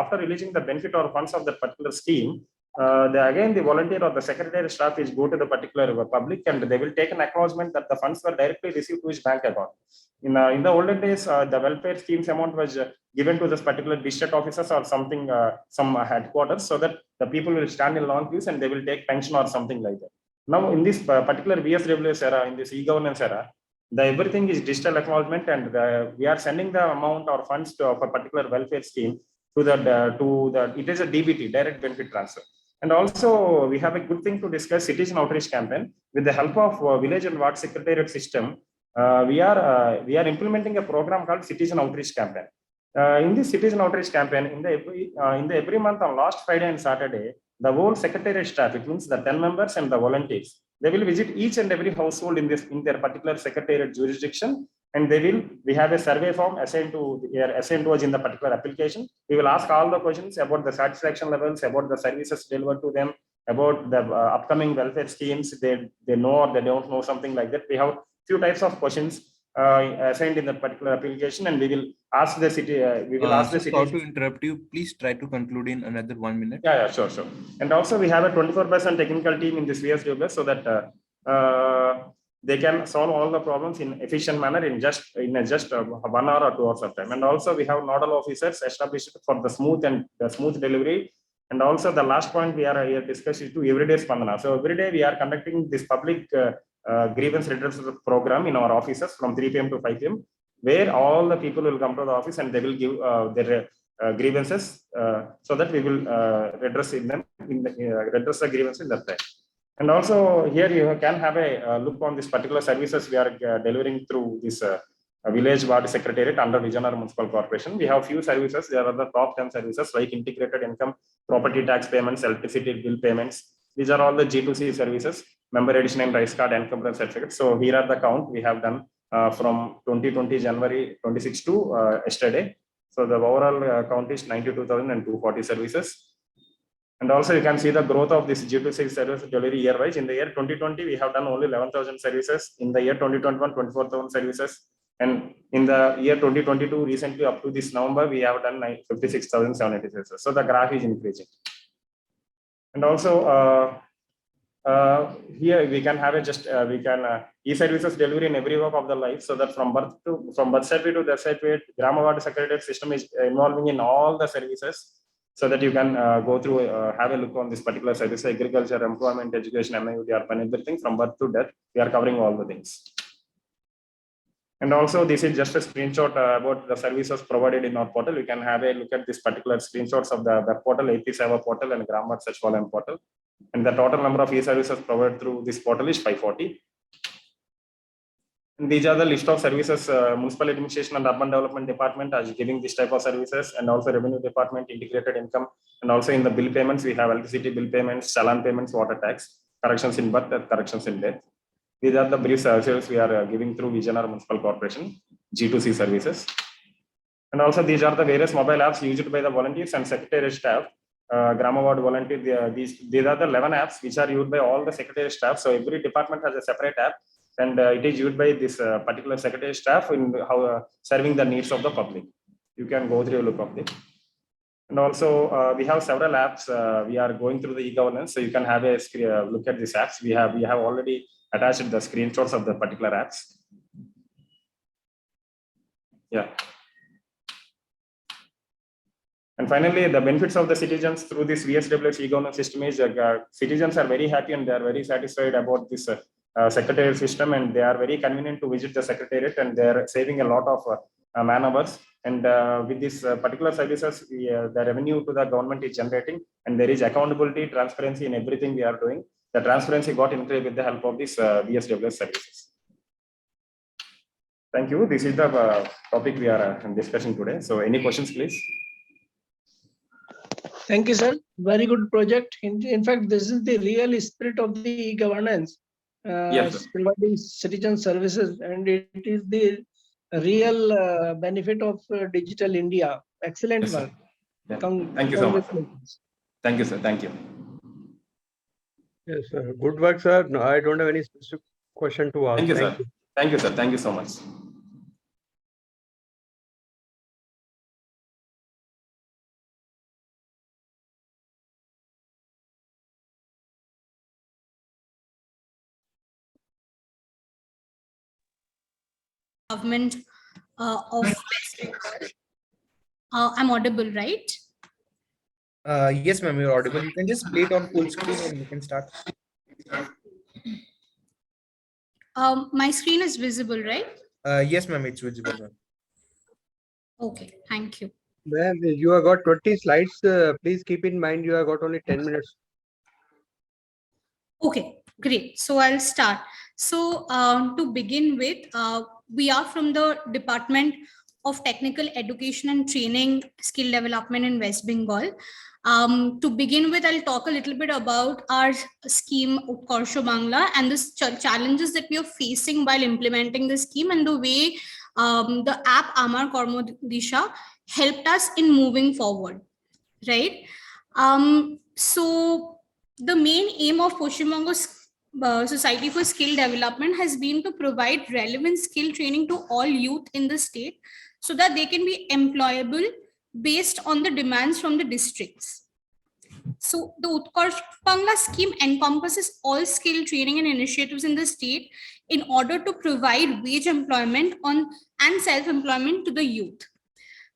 after releasing the benefit or funds of the particular scheme, again the volunteer or the secretary staff is go to the particular public, and they will take an acknowledgement that the funds were directly received to his bank account. In the olden days, the welfare schemes amount was given to this particular district officers or something, some headquarters, so that the people will stand in long queues and they will take pension or something like that. Now in this particular VSWS era, in this e-governance era, everything is digital acknowledgement, and we are sending the amount or funds to a particular welfare scheme to it is a DBT, direct benefit transfer. And also we have a good thing to discuss, citizen outreach campaign. With the help of village and ward secretariat system, we are implementing a program called citizen outreach campaign. In this citizen outreach campaign, in the every month on last Friday and Saturday, the whole secretariat staff, it means the 10 members and the volunteers, they will visit each and every household in their particular secretariat jurisdiction, and we have a survey form assigned to us in the particular application. We will ask all the questions about the satisfaction levels, about the services delivered to them, about the upcoming welfare schemes they know or they don't know, something like that. We have few types of questions. assigned in that particular application, and we will ask the city. We will ask the city. Sorry to interrupt you. Please try to conclude in another 1 minute. Yeah, sure. And also we have a 24% technical team in this VSWS, so that they can solve all the problems in efficient manner in just 1 hour or 2 hours of time. And also we have nodal officers established for the smooth delivery. And also the last point we are here discussing to everyday Spandana. So every day we are conducting this public grievance redressal program in our offices from 3 p.m. to 5 p.m. where all the people will come to the office and they will give their grievances, so that we will redress the grievance in that time. And also here you can have a look on this particular services we are delivering through this village ward secretariat under Vijayanagara Municipal Corporation. We have few services. There are the top 10 services like integrated income, property tax payments, electricity bill payments. These are all the G2C services, member addition and rice card, income certificate. So here are the count we have done from 2020 January 26 to yesterday. So the overall count is 92,240 services. And also you can see the growth of this G2C service delivery year-wise. In the year 2020, we have done only 11,000 services. In the year 2021, 24,000 services. And in the year 2022, recently up to this November, we have done 56,780 services. So the graph is increasing. And also here we can have e-services delivery in every walk of the life, so that from birth certificate to death certificate, Gram Award Secretariat system is involving in all the services, so that you can go through, have a look on this particular service, agriculture, employment, education, MIUD, urban, everything from birth to death. We are covering all the things. And also this is just a screenshot about the services provided in our portal. You can have a look at this particular screenshots of the web portal, AP Seva portal and Gram Award Search Volume portal. And the total number of e-services provided through this portal is 540. And these are the list of services Municipal Administration and Urban Development Department is giving this type of services, and also Revenue Department, integrated income, and also in the bill payments, we have electricity bill payments, challan payments, water tax, corrections in birth, corrections in death. These are the brief services we are giving through Vijayanagara Municipal Corporation, G2C services. And also these are the various mobile apps used by the volunteers and secretariat staff. Gram Award volunteer, these are the 11 apps which are used by all the secretariat staff. So every department has a separate app, and it is used by this particular secretariat staff in how serving the needs of the public. You can go through a look of it. And also we have several apps. We are going through the e-governance, so you can have a look at these apps. We have already attached the screenshots of the particular apps. Yeah. And finally, the benefits of the citizens through this VSWS e-governance system is citizens are very happy and they are very satisfied about this secretariat system, and they are very convenient to visit the secretariat, and they are saving a lot of man hours. And with this particular services, the revenue to the government is generating, and there is accountability, transparency in everything we are doing. The transparency got increased with the help of this VSWS services. Thank you. This is the topic we are discussing today. So any questions, please? Thank you, sir. Very good project. In fact, this is the real spirit of the governance, Yes, providing citizen services, and it is the real benefit of digital India. Excellent Yes, work. yeah. Thank you so much. Thank you, sir. Thank you. Yes, sir. Good work, sir. No, I don't have any specific question to ask. Thank you, sir. Thank you, sir. Thank you so much. Government of West Bengal. I'm audible, right? Yes, ma'am, you're audible. You can just play it on full screen and you can start. My screen is visible, right? Yes, ma'am, it's visible, ma'am. Okay, thank you. Ma'am, you have got 20 slides. Please keep in mind you have got only 10 minutes. Okay, great. So I'll start. So to begin with, we are from the Department of Technical Education and Training Skill Development in West Bengal. To begin with, I'll talk a little bit about our scheme Utkarsha Bangla and the challenges that we are facing while implementing the scheme, and the way the app Amar Karmo Disha helped us in moving forward, right? So the main aim of Pashchim Bango's Society for Skill Development has been to provide relevant skill training to all youth in the state so that they can be employable based on the demands from the districts. So the Utkarsh Bangla scheme encompasses all skill training and initiatives in the state in order to provide wage employment and self-employment to the youth.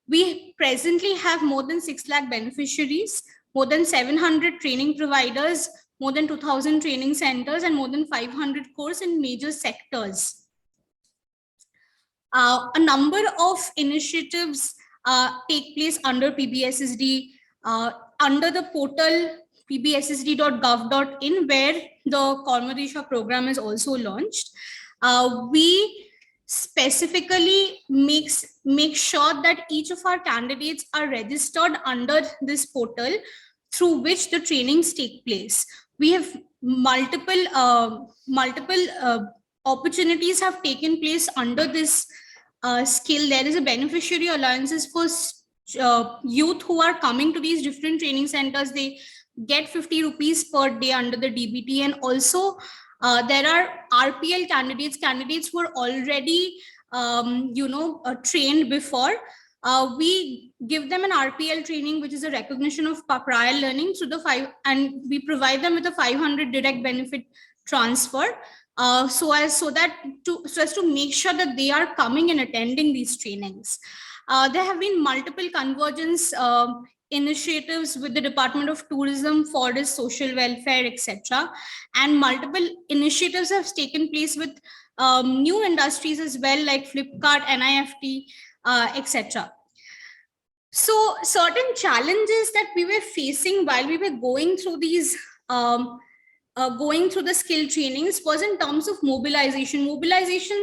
We presently have more than 6 lakh beneficiaries, more than 700 training providers, more than 2,000 training centers, and more than 500 courses in major sectors. A number of initiatives take place under PBSSD, under the portal pbssd.gov.in, where the Karmadisha program is also launched. We specifically make sure that each of our candidates are registered under this portal through which the trainings take place. We have multiple opportunities have taken place under this skill. There is a beneficiary allowances for youth who are coming to these different training centers. They get 50 rupees per day under the DBT, and also there are RPL candidates who are already trained before. We give them an RPL training, which is a recognition of prior learning, and we provide them with a 500 direct benefit transfer, so as to make sure that they are coming and attending these trainings. There have been multiple convergence initiatives with the Department of Tourism, Forest, Social Welfare, etc. And multiple initiatives have taken place with new industries as well, like Flipkart, NIFT, etc. So certain challenges that we were facing while we were going through these going through the skill trainings was in terms of mobilization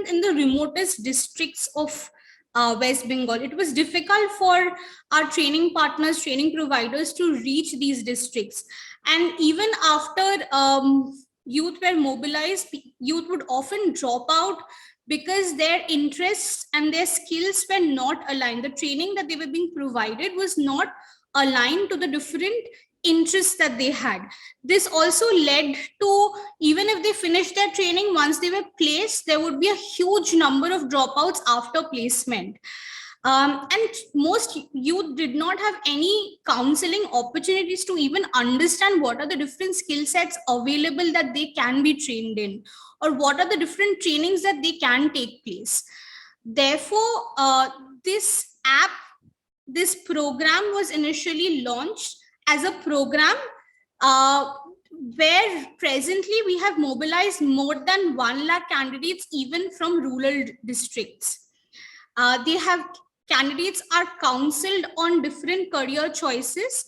in the remotest districts of West Bengal. It was difficult for our training partners, training providers to reach these districts. And even after youth were mobilized, youth would often drop out because their interests and their skills were not aligned. The training that they were being provided was not aligned to the different interests that they had. This also led to, even if they finished their training, once they were placed, there would be a huge number of dropouts after placement. And most youth did not have any counseling opportunities to even understand what are the different skill sets available that they can be trained in, or what are the different trainings that they can take place. Therefore, this program was initially launched as a program where presently we have mobilized more than 1 lakh candidates, even from rural districts. Candidates are counseled on different career choices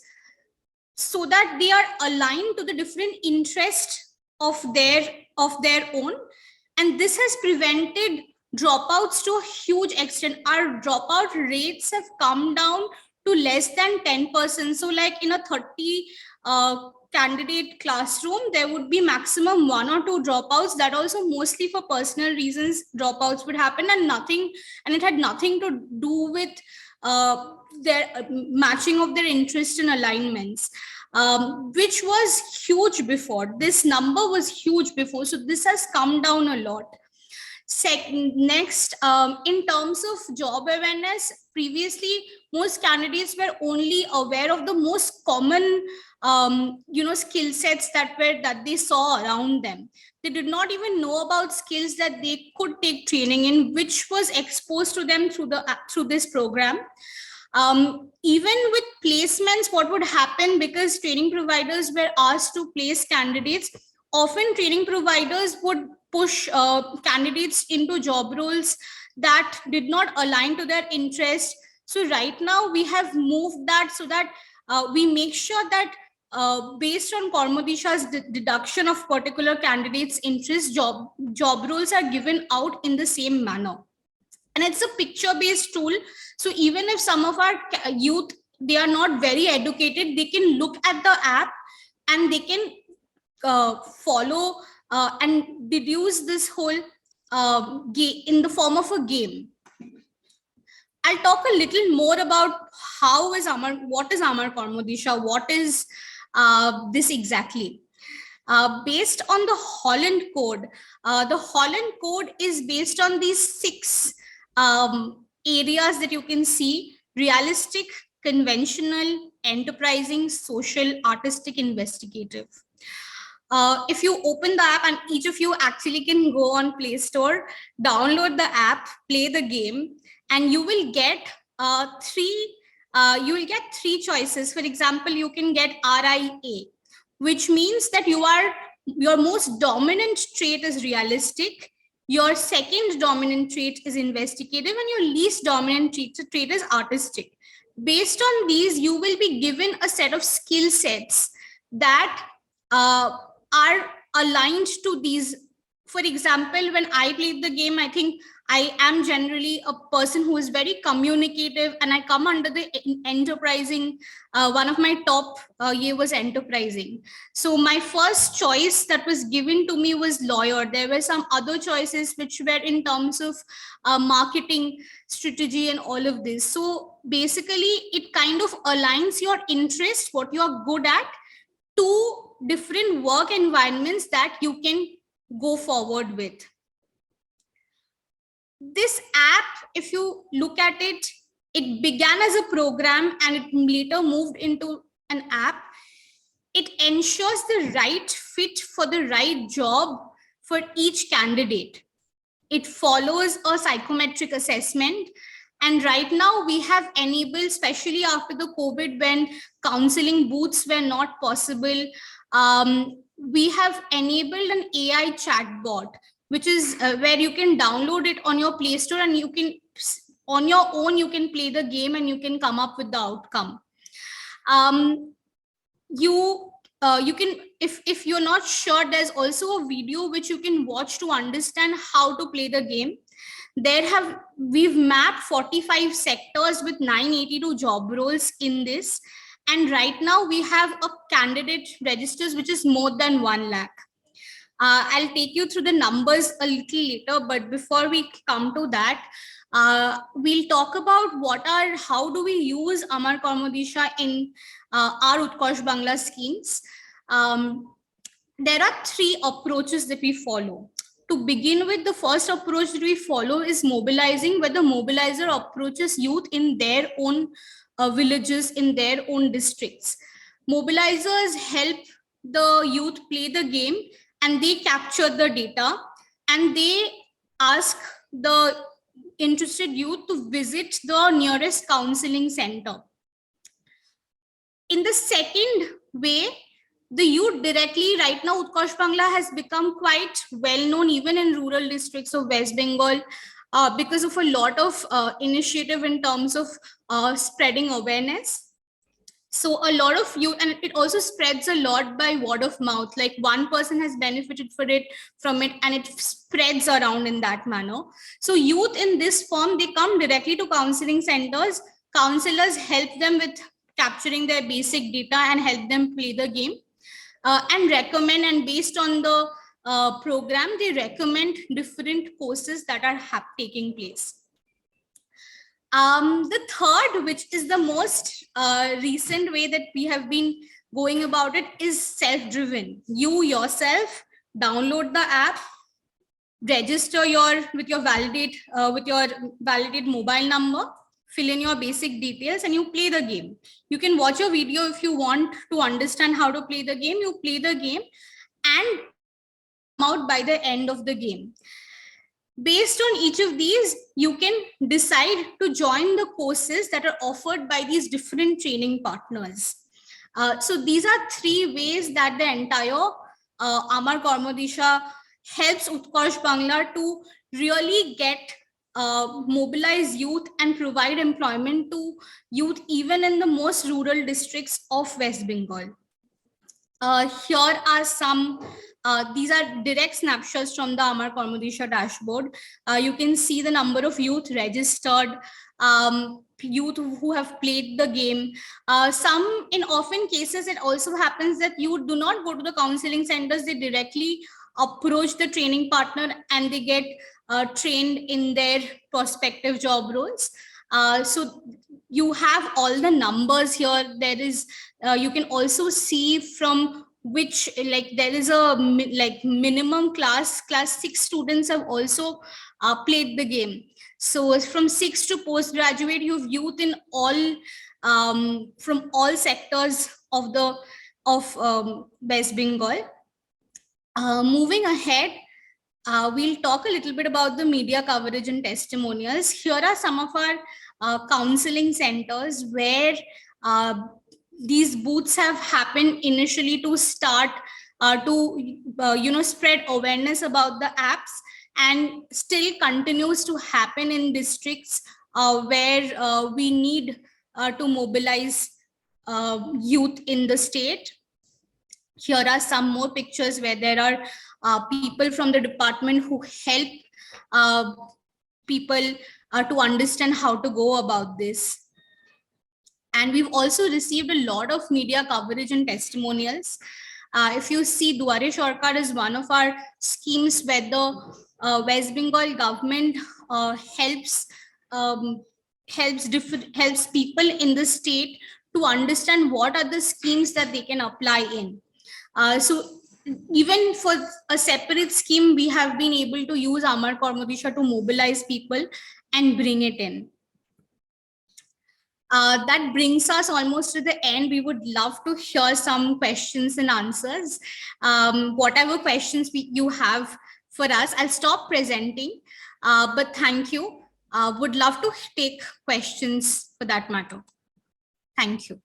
so that they are aligned to the different interests of their own. And this has prevented dropouts to a huge extent. Our dropout rates have come down to less than 10%. So like in a 30 candidate classroom, there would be maximum 1 or 2 dropouts. That also mostly for personal reasons dropouts would happen, and it had nothing to do with their matching of their interest and alignments, which was huge before. This number was huge before, so this has come down a lot. Next, in terms of job awareness, previously most candidates were only aware of the most common skill sets that they saw around them. They did not even know about skills that they could take training in, which was exposed to them through this program. Even with placements, what would happen, because training providers were asked to place candidates, often training providers would push candidates into job roles that did not align to their interest. So right now we have moved that so that we make sure that based on Karmadisha's deduction of particular candidates' interest, job roles are given out in the same manner. And it's a picture-based tool. So even if some of our youth, they are not very educated, they can look at the app and they can follow and deduce this whole in the form of a game. I'll talk a little more about what is Amar Karmadisha, what is this exactly. based on the Holland Code. The Holland Code is based on these 6 areas that you can see: realistic, conventional, enterprising, social, artistic, investigative. If you open the app, and each of you actually can go on Play Store, download the app, play the game, and you will get three choices. For example, you can get RIA, which means that your most dominant trait is realistic, your second dominant trait is investigative, and your least dominant trait is artistic. Based on these, you will be given a set of skill sets that are aligned to these. For example, when I played the game, I think I am generally a person who is very communicative, and I come under the enterprising. One of my top year was enterprising. So my first choice that was given to me was lawyer. There were some other choices which were in terms of marketing strategy and all of this. So basically, it kind of aligns your interest, what you are good at, to different work environments that you can go forward with. This app, if you look at it, it began as a program and it later moved into an app. It ensures the right fit for the right job for each candidate. It follows a psychometric assessment. And right now we have enabled, especially after the COVID, when counseling booths were not possible, we have enabled an AI chatbot, which is where you can download it on your Play Store, and you can, on your own, you can play the game and you can come up with the outcome. You can, if you're not sure, there's also a video which you can watch to understand how to play the game. We've mapped 45 sectors with 982 job roles in this. And right now we have a candidate registers, which is more than 1 lakh. I'll take you through the numbers a little later, but before we come to that, we'll talk about how do we use Amar Karmadisha in our Utkarsh Bangla schemes. There are 3 approaches that we follow. To begin with, the first approach that we follow is mobilizing, where the mobilizer approaches youth in their own villages, in their own districts. Mobilizers help the youth play the game, and they capture the data, and they ask the interested youth to visit the nearest counseling center. In the second way, the youth directly, right now Utkarsh Bangla has become quite well known even in rural districts of West Bengal because of a lot of initiative in terms of spreading awareness. So a lot of youth, and it also spreads a lot by word of mouth, like one person has benefited from it and it spreads around in that manner. So youth in this form, they come directly to counseling centers. Counselors help them with capturing their basic data and help them play the game and recommend, and based on the program, they recommend different courses that are taking place. The third, which is the most recent way that we have been going about it, is self-driven. You yourself download the app, register with your validate mobile number, fill in your basic details, and you play the game. You can watch a video if you want to understand how to play the game. You play the game and come out by the end of the game. Based on each of these, you can decide to join the courses that are offered by these different training partners. So these are 3 ways that the entire Amar Karmadisha helps Utkarsh Bangla to really get mobilize youth and provide employment to youth even in the most rural districts of West Bengal. Here are some, these are direct snapshots from the Amar Karmadisha dashboard. You can see the number of youth registered, youth who have played the game. In often cases, it also happens that you do not go to the counseling centers, they directly approach the training partner and they get trained in their prospective job roles. So you have all the numbers here. There is, you can also see from which like there is a like minimum class 6 students have also played the game. So from 6 to postgraduate, you have youth in all from all sectors of the West Bengal. Moving ahead, we'll talk a little bit about the media coverage and testimonials. Here are some of our counseling centers where these booths have happened initially to start to spread awareness about the apps, and still continues to happen in districts where we need to mobilize youth in the state. Here are some more pictures where there are people from the department who help people to understand how to go about this. And we've also received a lot of media coverage and testimonials. If you see, Duare Sarkar is one of our schemes where the West Bengal government helps people in the state to understand what are the schemes that they can apply in. So even for a separate scheme, we have been able to use Amar Karmadisha to mobilize people and bring it in. That brings us almost to the end. We would love to hear some questions and answers. Whatever questions you have for us, I'll stop presenting, but thank you. Would love to take questions for that matter. Thank you.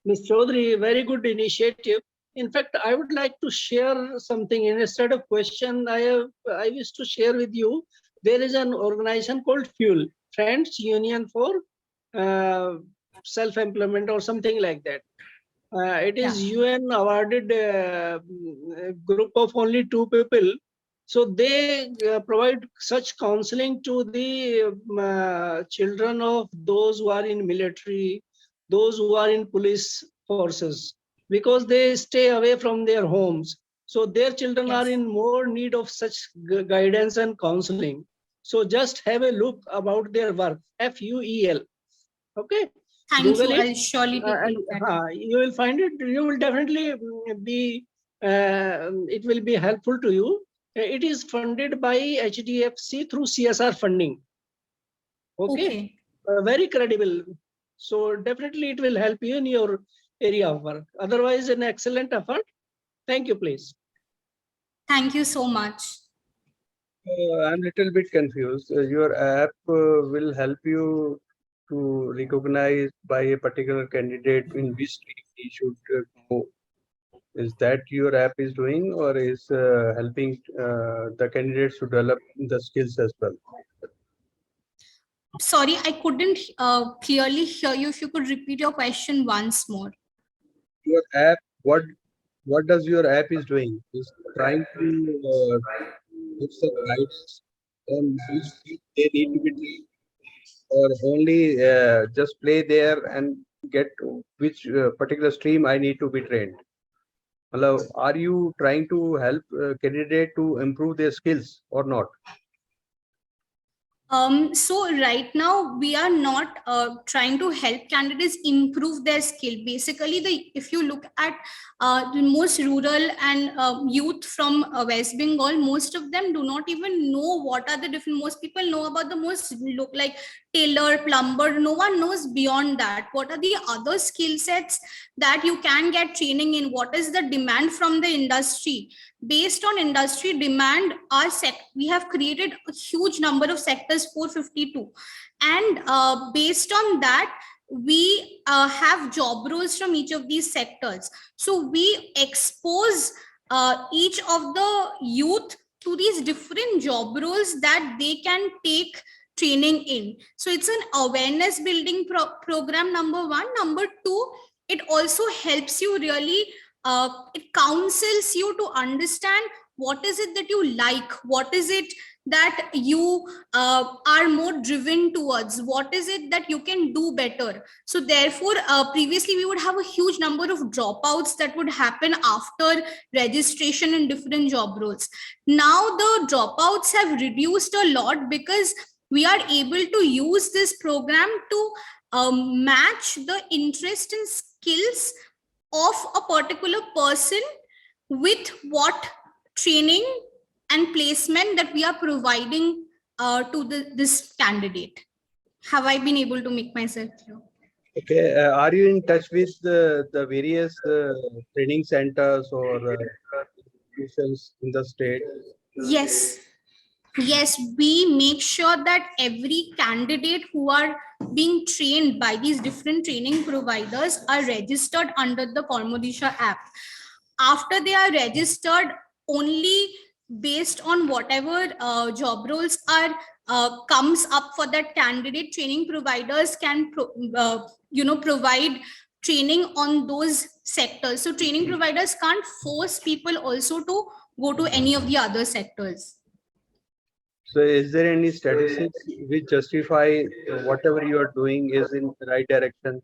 Ms. Chaudhary, very good initiative. In fact, I would like to share something. Instead of question, I wish to share with you. There is an organization called FUEL, Friends Union for Self-Employment or something like that. It is UN awarded group of only 2 people. So they provide such counseling to the children of those who are in military, those who are in police forces, because they stay away from their homes. So their children are in more need of such guidance and counseling. So just have a look about their work, FUEL. Okay. Thank Google you. it. I'll surely take a look at it. You will find it. You will definitely be, it will be helpful to you. It is funded by HDFC through CSR funding. Okay. Very credible. So definitely it will help you in your area of work. Otherwise, an excellent effort. Thank you, please. Thank you so much. I'm a little bit confused. Your app will help you to recognize by a particular candidate in which stream he should go. Is that your app is doing, or is helping the candidates to develop the skills as well? Sorry, I couldn't clearly hear you. If you could repeat your question once more. Your app, what does your app is doing? Is trying to give some guidance on which stream they need to be trained, or only just play there and get which particular stream I need to be trained? Hello, are you trying to help candidate to improve their skills or not? So right now we are not trying to help candidates improve their skill. Basically, if you look at the most rural and youth from West Bengal, most of them do not even know what are the different. Most people know about the most look like tailor, plumber. No one knows beyond that. What are the other skill sets that you can get training in? What is the demand from the industry? Based on industry demand, we have created a huge number of sectors, 452, and based on that, we have job roles from each of these sectors. So we expose each of the youth to these different job roles that they can take training in. So it's an awareness building program, number one. Number two, it also helps you really it counsels you to understand what is it that you like, what is it that you are more driven towards, what is it that you can do better. So therefore, previously we would have a huge number of dropouts that would happen after registration in different job roles. Now the dropouts have reduced a lot because we are able to use this program to match the interest and skills of a particular person with what training and placement that we are providing to this candidate. Have I been able to make myself clear? Okay, are you in touch with the various training centers or institutions in the state? Yes. Yes, we make sure that every candidate who are being trained by these different training providers are registered under the Kormodisha app. After they are registered, only based on whatever job roles are comes up for that candidate, training providers can provide training on those sectors. So training providers can't force people also to go to any of the other sectors. So is there any statistics which justify whatever you are doing is in the right direction?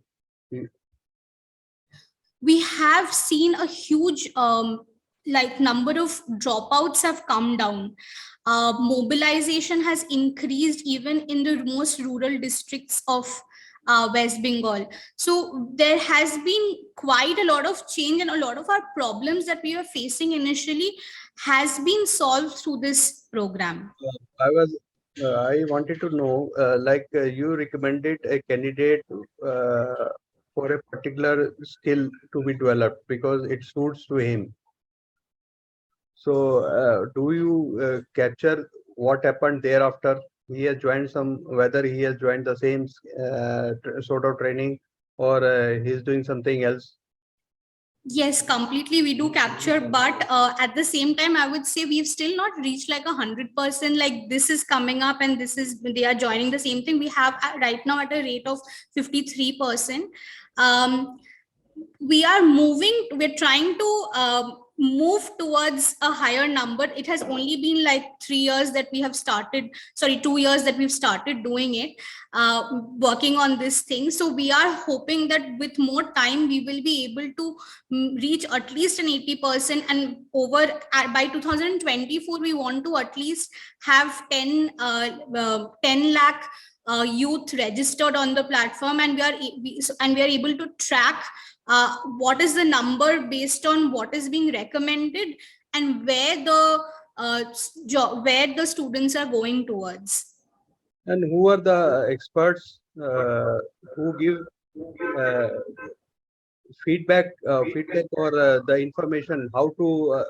We have seen a huge number of dropouts have come down. Mobilization has increased even in the most rural districts of West Bengal. So there has been quite a lot of change, and a lot of our problems that we were facing initially has been solved through this program. I wanted to know, you recommended a candidate for a particular skill to be developed because it suits to him. So do you capture what happened thereafter? He has joined whether he has joined the same sort of training or he's doing something else? Yes, completely we do capture, but at the same time, I would say we've still not reached like 100%. Like this is coming up and they are joining the same thing. We have right now at a rate of 53%. We are moving, we're trying to move towards a higher number. It has only been like 2 years that we've started doing it, working on this thing. So we are hoping that with more time, we will be able to reach at least an 80%, and by 2024, we want to at least have 10 lakh youth registered on the platform, and we are able to track what is the number based on what is being recommended and where the students are going towards. And who are the experts who give feedback or the information how to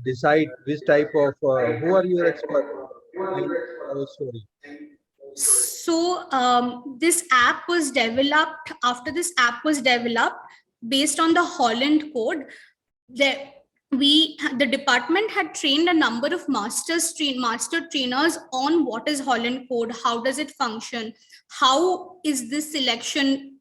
decide which type of who are your experts in our story? So this app was developed, after this app was developed based on the Holland code. The department had trained a number of master trainers on what is Holland code, how does it function, how is this selection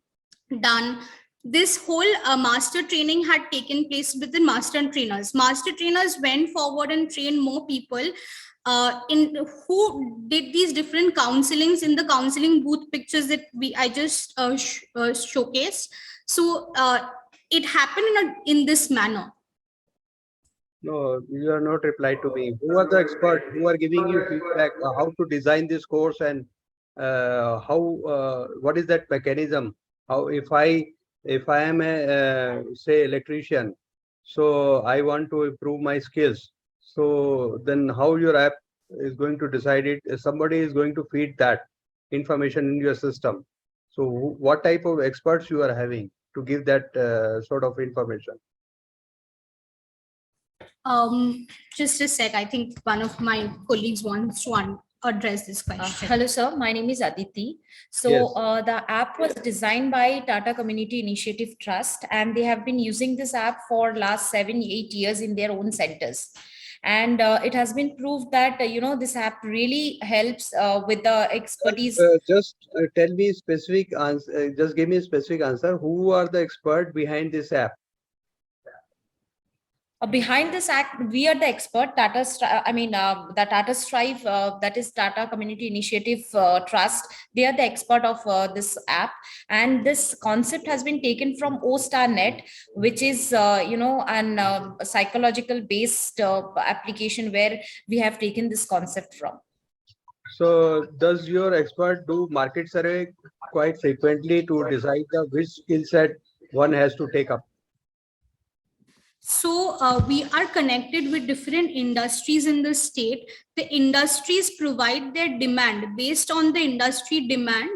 done. This whole master training had taken place within master trainers. Master trainers went forward and trained more people in who did these different counselings in the counseling booth pictures that I just showcased. So it happened in this manner. No, you are not replied to me. Who are the experts who are giving you feedback how to design this course, and what is that mechanism? How if I am a say electrician, so I want to improve my skills. So then how your app is going to decide it? Somebody is going to feed that information in your system. So what type of experts you are having to give that sort of information? Just a sec. I think one of my colleagues wants to address this question. Hello, sir. My name is Aditi. So Yes. the app was designed by Tata Community Initiative Trust, and they have been using this app for last 7-8 years in their own centers. And it has been proved that, this app really helps with the expertise. Just tell me specific answer. Just give me a specific answer. Who are the expert behind this app? Behind this act, we are the expert. The Tata Strive, that is Tata Community Initiative Trust. They are the expert of this app, and this concept has been taken from O-Star-Net, which is an psychological based application where we have taken this concept from. So, does your expert do market survey quite frequently to decide which skill set one has to take up? So we are connected with different industries in the state. The industries provide their demand. Based on the industry demand,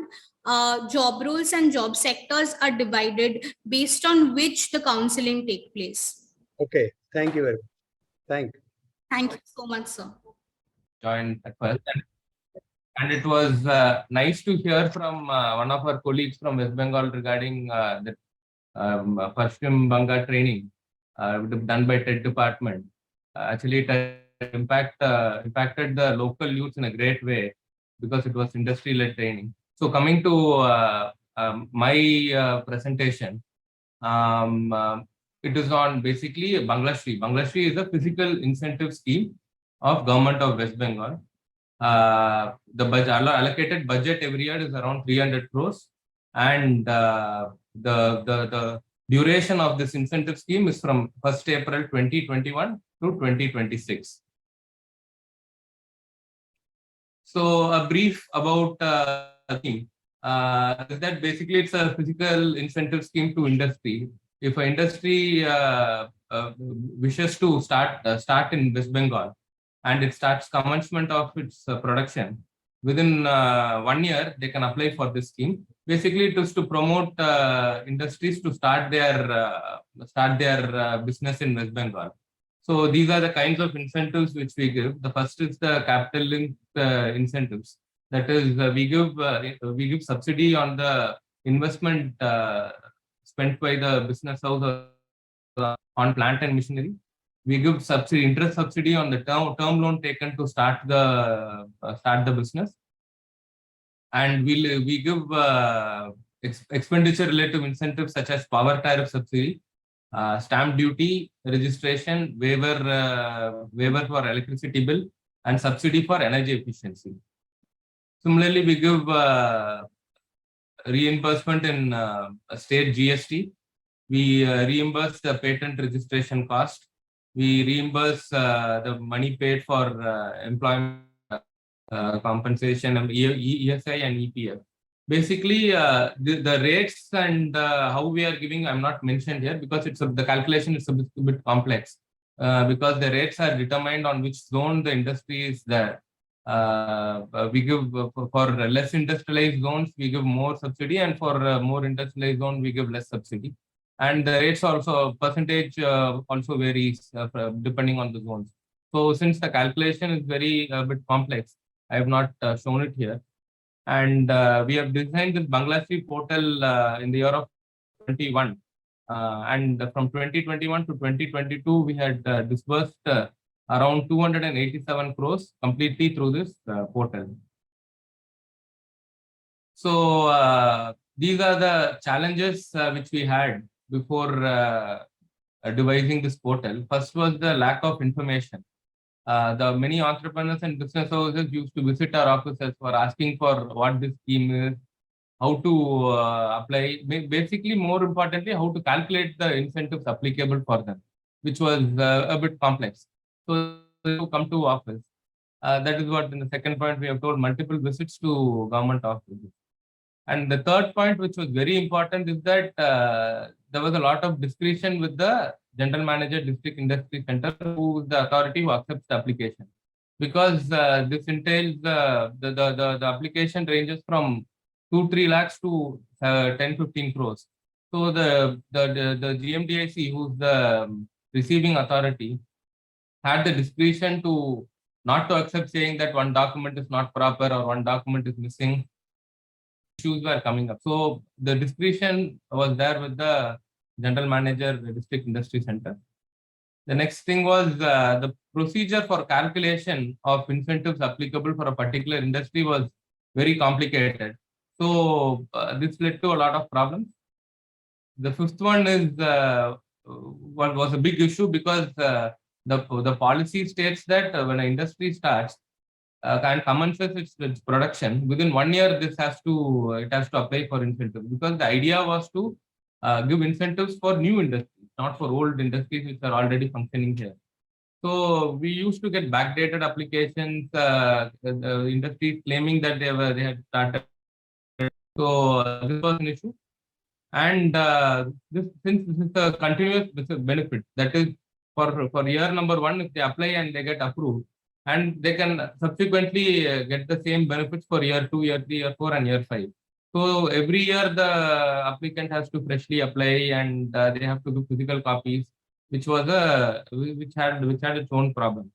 job roles and job sectors are divided based on which the counseling take place. Okay, thank you very much. Thank you so much, sir. Joined at first. And it was nice to hear from one of our colleagues from West Bengal regarding the Paschim Banga training done by TED department. Actually, it has impacted the local youth in a great way because it was industry-led training. So coming to my presentation, it is on basically Banglashri. Banglashri is a physical incentive scheme of Government of West Bengal. The budget, allocated budget every year is around 300 crores, and the duration of this incentive scheme is from 1st April 2021 to 2026. So a brief about the scheme. That basically it's a physical incentive scheme to industry. If an industry wishes to start in West Bengal, and it starts commencement of its production, within 1 year, they can apply for this scheme. Basically, it is to promote industries to start their business in West Bengal. So these are the kinds of incentives which we give. The first is the capital linked incentives. That is, we give subsidy on the investment spent by the business house on plant and machinery. We give subsidy, interest subsidy on the term loan taken to start the business, and we give expenditure related incentives such as power tariff subsidy, stamp duty, registration, waiver for electricity bill, and subsidy for energy efficiency. Similarly, we give reimbursement in state GST. We reimburse the patent registration cost. We reimburse the money paid for employment compensation and ESI and EPF. Basically, the rates and how we are giving, I'm not mentioned here because the calculation is a bit complex because the rates are determined on which zone the industry is there. We give for less industrialized zones, we give more subsidy, and for more industrialized zone, we give less subsidy. And the rates also, percentage also varies depending on the zones. So since the calculation is very bit complex, I have not shown it here. And we have designed this Bangladeshi portal in the year of 2021. And from 2021 to 2022, we had disbursed around 287 crores completely through this portal. So these are the challenges which we had before devising this portal. First was the lack of information. The many entrepreneurs and business owners used to visit our offices for asking for what this scheme is, how to apply, basically more importantly, how to calculate the incentives applicable for them, which was a bit complex. So to come to office, that is what in the second point we have told, multiple visits to government offices. And the third point, which was very important, is that there was a lot of discretion with the general manager, district industry center, who is the authority who accepts the application. Because this entails the application ranges from 2-3 lakhs to 10-15 crores. So the GMDIC, who's the receiving authority, had the discretion to not to accept saying that one document is not proper or one document is missing. Issues were coming up. So the discretion was there with the general manager, the district industry center. The next thing was the procedure for calculation of incentives applicable for a particular industry was very complicated. So this led to a lot of problems. The fifth one is what was a big issue because the policy states that when an industry starts and commences its production, within 1 year it has to apply for incentives, because the idea was to give incentives for new industries, not for old industries which are already functioning here. So we used to get backdated applications, the industries claiming that they had started. So this was an issue. And since this is a continuous benefit, that is for year number 1, if they apply and they get approved, and they can subsequently get the same benefits for year 2, year 3, year 4, and year 5. So every year the applicant has to freshly apply, and they have to do physical copies, which had its own problem.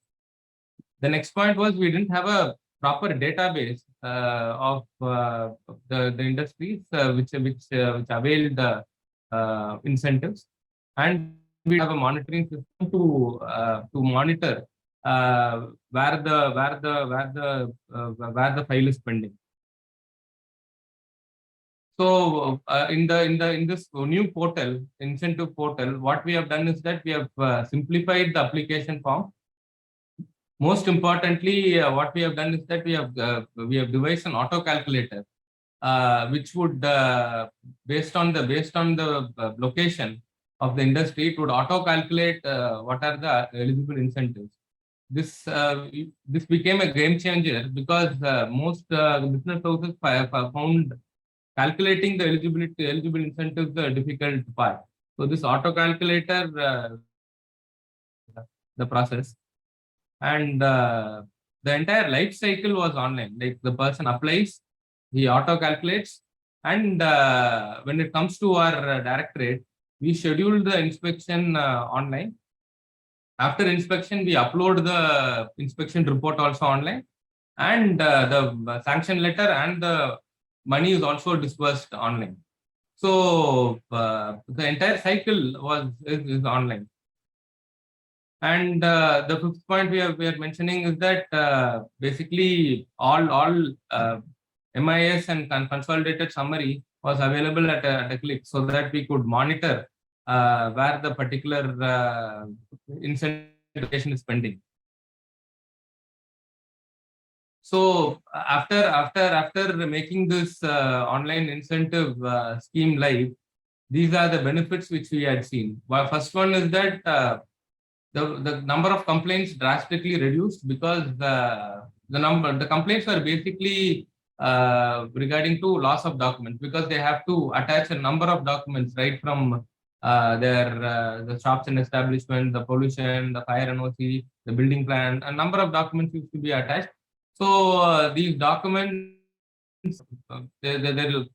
The next point was we didn't have a proper database of the industries which availed the incentives, and we have a monitoring system to monitor where the file is pending. So in this new portal, incentive portal, what we have done is that we have simplified the application form. Most importantly, what we have done is that we have devised an auto calculator, which would based on the location of the industry, it would auto calculate what are the eligible incentives. This became a game changer because most business houses found calculating the eligible incentives the difficult part. So this auto calculator, the process, and the entire life cycle was online. Like the person applies, he auto calculates, and when it comes to our directorate, we schedule the inspection online. After inspection, we upload the inspection report also online, and the sanction letter and the money is also disbursed online. So the entire cycle is online. And the fifth point we are mentioning is that basically all MIS and consolidated summary was available at a click, so that we could monitor where the particular incentive is pending. So after making this online incentive scheme live, these are the benefits which we had seen. Well, first one is that the number of complaints drastically reduced, because the complaints were basically regarding to loss of documents, because they have to attach a number of documents right from the shops and establishment, the pollution, the fire NOC, the building plan, a number of documents used to be attached. So these documents, the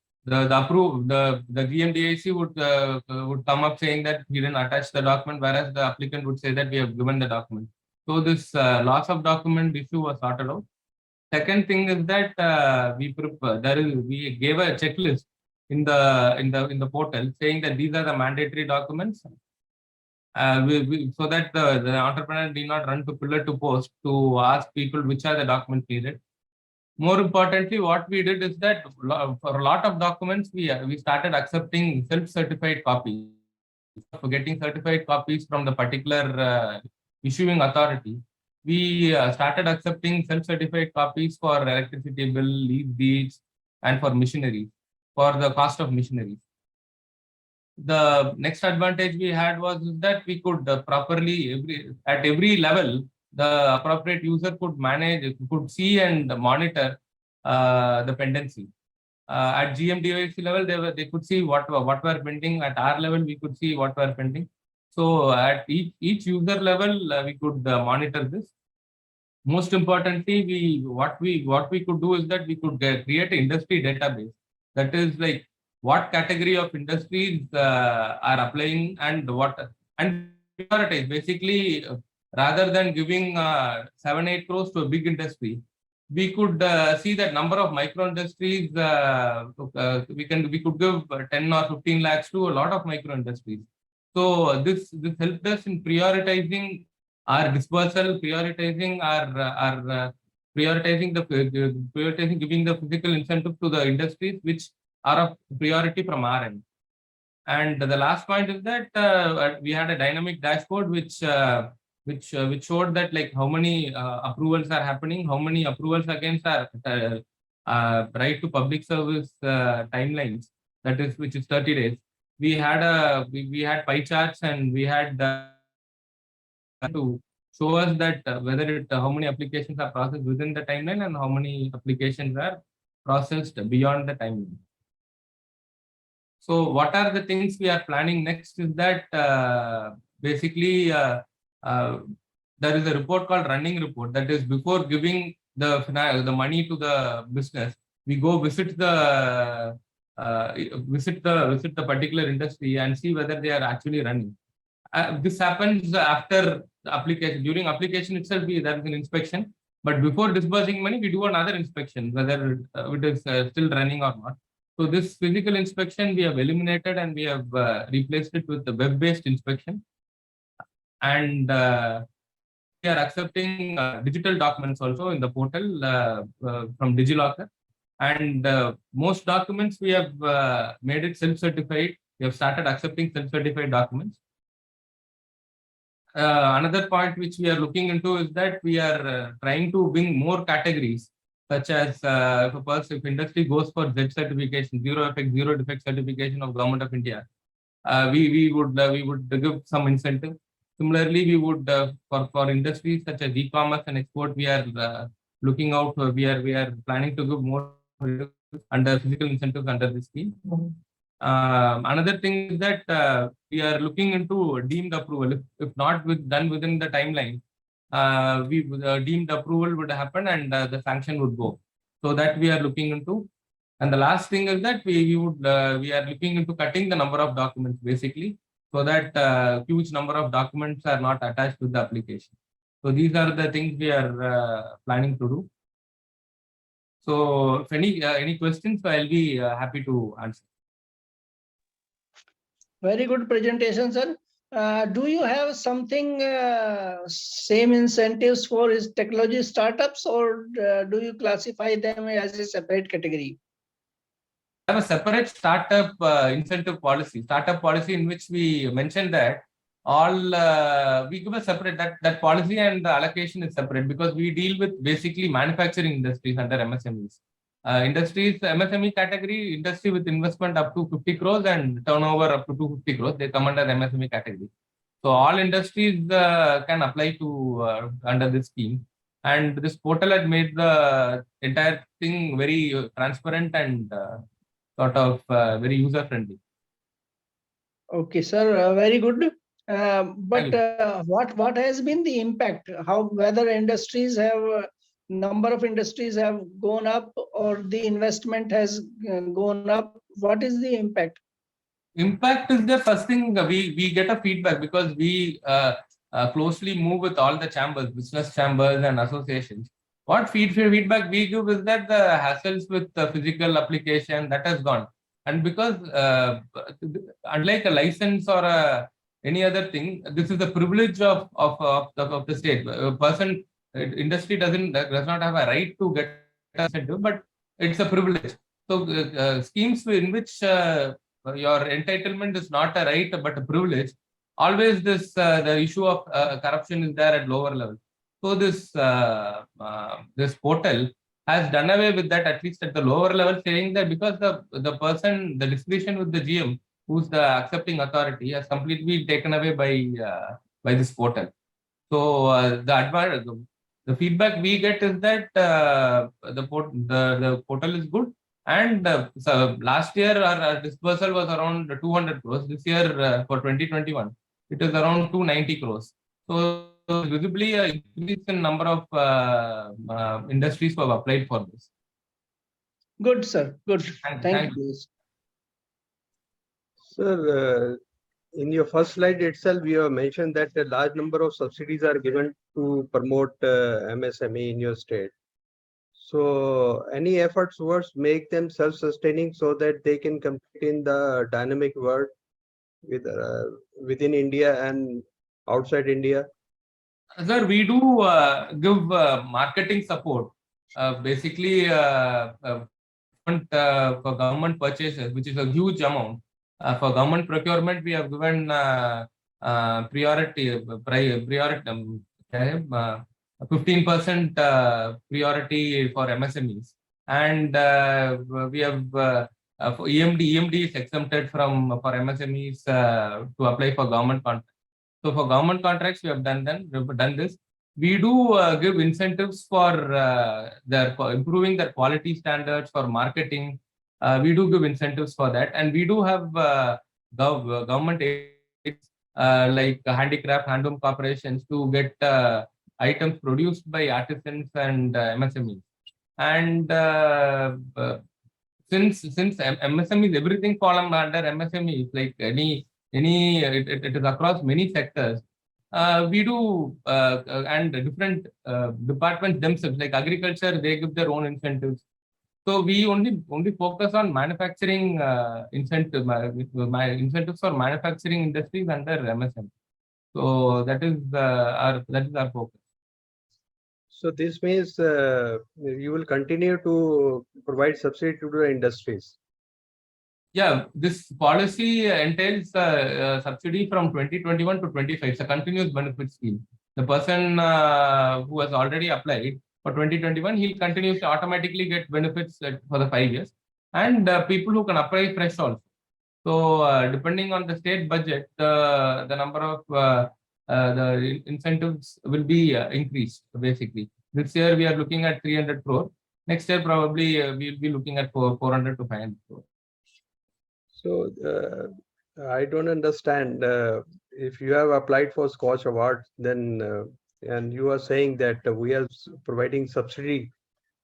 GMDIC would come up saying that we didn't attach the document, whereas the applicant would say that we have given the document. So this loss of document issue was sorted out. Second thing is that we gave a checklist in the portal saying that these are the mandatory documents, so that the entrepreneur did not run to pillar to post to ask people which are the documents needed. More importantly, what we did is that for a lot of documents, we started accepting self-certified copies. For getting certified copies from the particular issuing authority, we started accepting self-certified copies for electricity bill, lease deeds, and for machinery, for the cost of machinery. The next advantage we had was that we could properly, at every level, the appropriate user could see and monitor the pendency. At GMDIC level, they could see what were pending. At our level, we could see what were pending. So at each user level, we could monitor this. Most importantly, what we could do is that we could create an industry database. That is like what category of industries are applying and prioritize. Basically, rather than giving 7-8 crores to a big industry, we could see that number of micro industries. We could give 10 or 15 lakhs to a lot of micro industries. So this helped us in prioritizing our dispersal, prioritizing giving the physical incentive to the industries which are of priority from our end. And the last point is that we had a dynamic dashboard which showed that like how many approvals are happening, how many approvals against our right to public service timelines, that is, which is 30 days. We had pie charts, and we had to show us that how many applications are processed within the timeline and how many applications are processed beyond the timeline. So what are the things we are planning next is that basically there is a report called running report. That is, before giving the money to the business, we go visit the particular industry and see whether they are actually running. This happens after the application. During application itself, there is an inspection. But before disbursing money, we do another inspection, whether it is still running or not. So this physical inspection we have eliminated and we have replaced it with the web-based inspection. And we are accepting digital documents also in the portal from DigiLocker. And most documents we have made it self-certified. We have started accepting self-certified documents. Another point which we are looking into is that we are trying to bring more categories, such as if industry goes for Z certification, zero effect, zero defect certification of Government of India, we would give some incentive. Similarly, we would for industries such as e-commerce and export, we are looking out. We are planning to give more under physical incentives under this scheme. Another thing is that we are looking into deemed approval. If not done within the timeline, deemed approval would happen and the sanction would go. So that we are looking into. And the last thing is that we are looking into cutting the number of documents basically, so that huge number of documents are not attached with the application. So these are the things we are planning to do. So if any questions, I'll be happy to answer. Very good presentation, sir. Do you have something same incentives for his technology startups, or do you classify them as a separate category? I have a separate startup incentive policy, in which we mentioned that all we give a separate that policy, and the allocation is separate because we deal with basically manufacturing industries under MSMEs. Industries, MSME category, industry with investment up to 50 crores and turnover up to 250 crores, they come under MSME category. So all industries can apply to under this scheme. And this portal had made the entire thing very transparent and sort of very user friendly. Okay, sir, very good. But what has been the impact? Whether industries have number of industries have gone up or the investment has gone up? What is the impact? Impact is the first thing we get a feedback because we closely move with all the chambers, business chambers and associations. What feedback we give is that the hassles with the physical application that has gone, and because unlike a license or any other thing, this is the privilege of the state. Industry does not have a right to get an incentive, but it's a privilege. So schemes in which your entitlement is not a right but a privilege, always the issue of corruption is there at lower level. So this portal has done away with that, at least at the lower level, saying that because the discretion with the GM, who's the accepting authority, has completely taken away by this portal. So the feedback we get is that the portal is good. And so last year our disbursal was around 200 crores. This year for 2021, it is around 290 crores. So visibly an increase in number of industries who have applied for this. Good, sir. Good. Thank you. Sir, in your first slide itself, you have mentioned that a large number of subsidies are given to promote MSME in your state. So any efforts towards make them self-sustaining so that they can compete in the dynamic world within India and outside India? Sir, we do give marketing support. Basically, for government purchases, which is a huge amount. For government procurement, we have given priority 15% priority for MSMEs, and we have for EMD is exempted for MSMEs to apply for government contracts. So for government contracts, we have done this. We do give incentives for improving their quality standards for marketing. we do give incentives for that, and we do have government aids like handicraft, handloom corporations to get items produced by artisans and MSMEs. And since MSMEs, everything falls under MSMEs, like it is across many sectors. We do and different departments themselves, like agriculture, they give their own incentives. So we only focus on manufacturing incentives for manufacturing industries under MSM. So that is our focus. So this means you will continue to provide subsidy to the industries. Yeah, this policy entails subsidy from 2021 to 25. It's a continuous benefit scheme. The person who has already applied for 2021, he'll continue to automatically get benefits for the 5 years. And people who can apply fresh also. So depending on the state budget, the number of the incentives will be increased, basically. This year, we are looking at 300 crore. Next year, probably we'll be looking at 400 to 500 crore. So I don't understand. If you have applied for SKOCH Award, then and you are saying that we are providing subsidy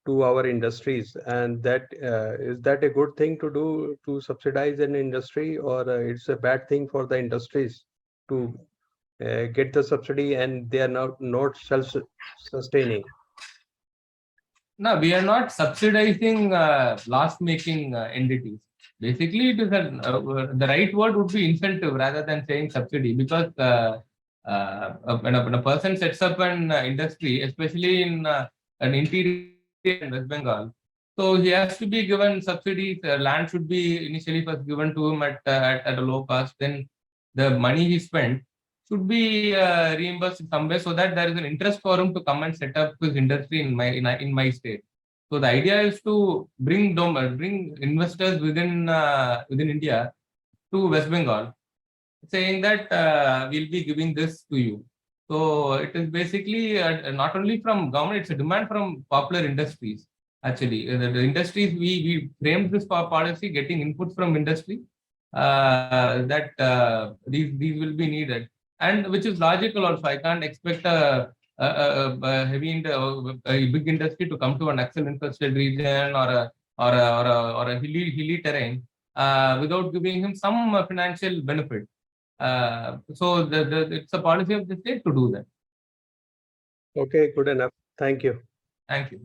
to our industries, and that is that a good thing to do, to subsidize an industry, or it's a bad thing for the industries to get the subsidy and they are not self-sustaining? No, we are not subsidizing loss-making entities. Basically, it is the right word would be incentive rather than saying subsidy, because when a person sets up an industry, especially in an interior in West Bengal, so he has to be given subsidies. Land should be initially first given to him at a low cost. Then the money he spent should be reimbursed in some way, so that there is an interest for him to come and set up his industry in my state. So the idea is to bring investors within India to West Bengal, saying that we'll be giving this to you. So it is basically not only from government; it's a demand from popular industries. Actually, the industries, we framed this policy, getting inputs from industry that these will be needed, and which is logical also. I can't expect a big industry to come to an Naxal infested region or a hilly terrain without giving him some financial benefit. So it's a policy of the state to do that. Okay, good enough. Thank you. Thank you.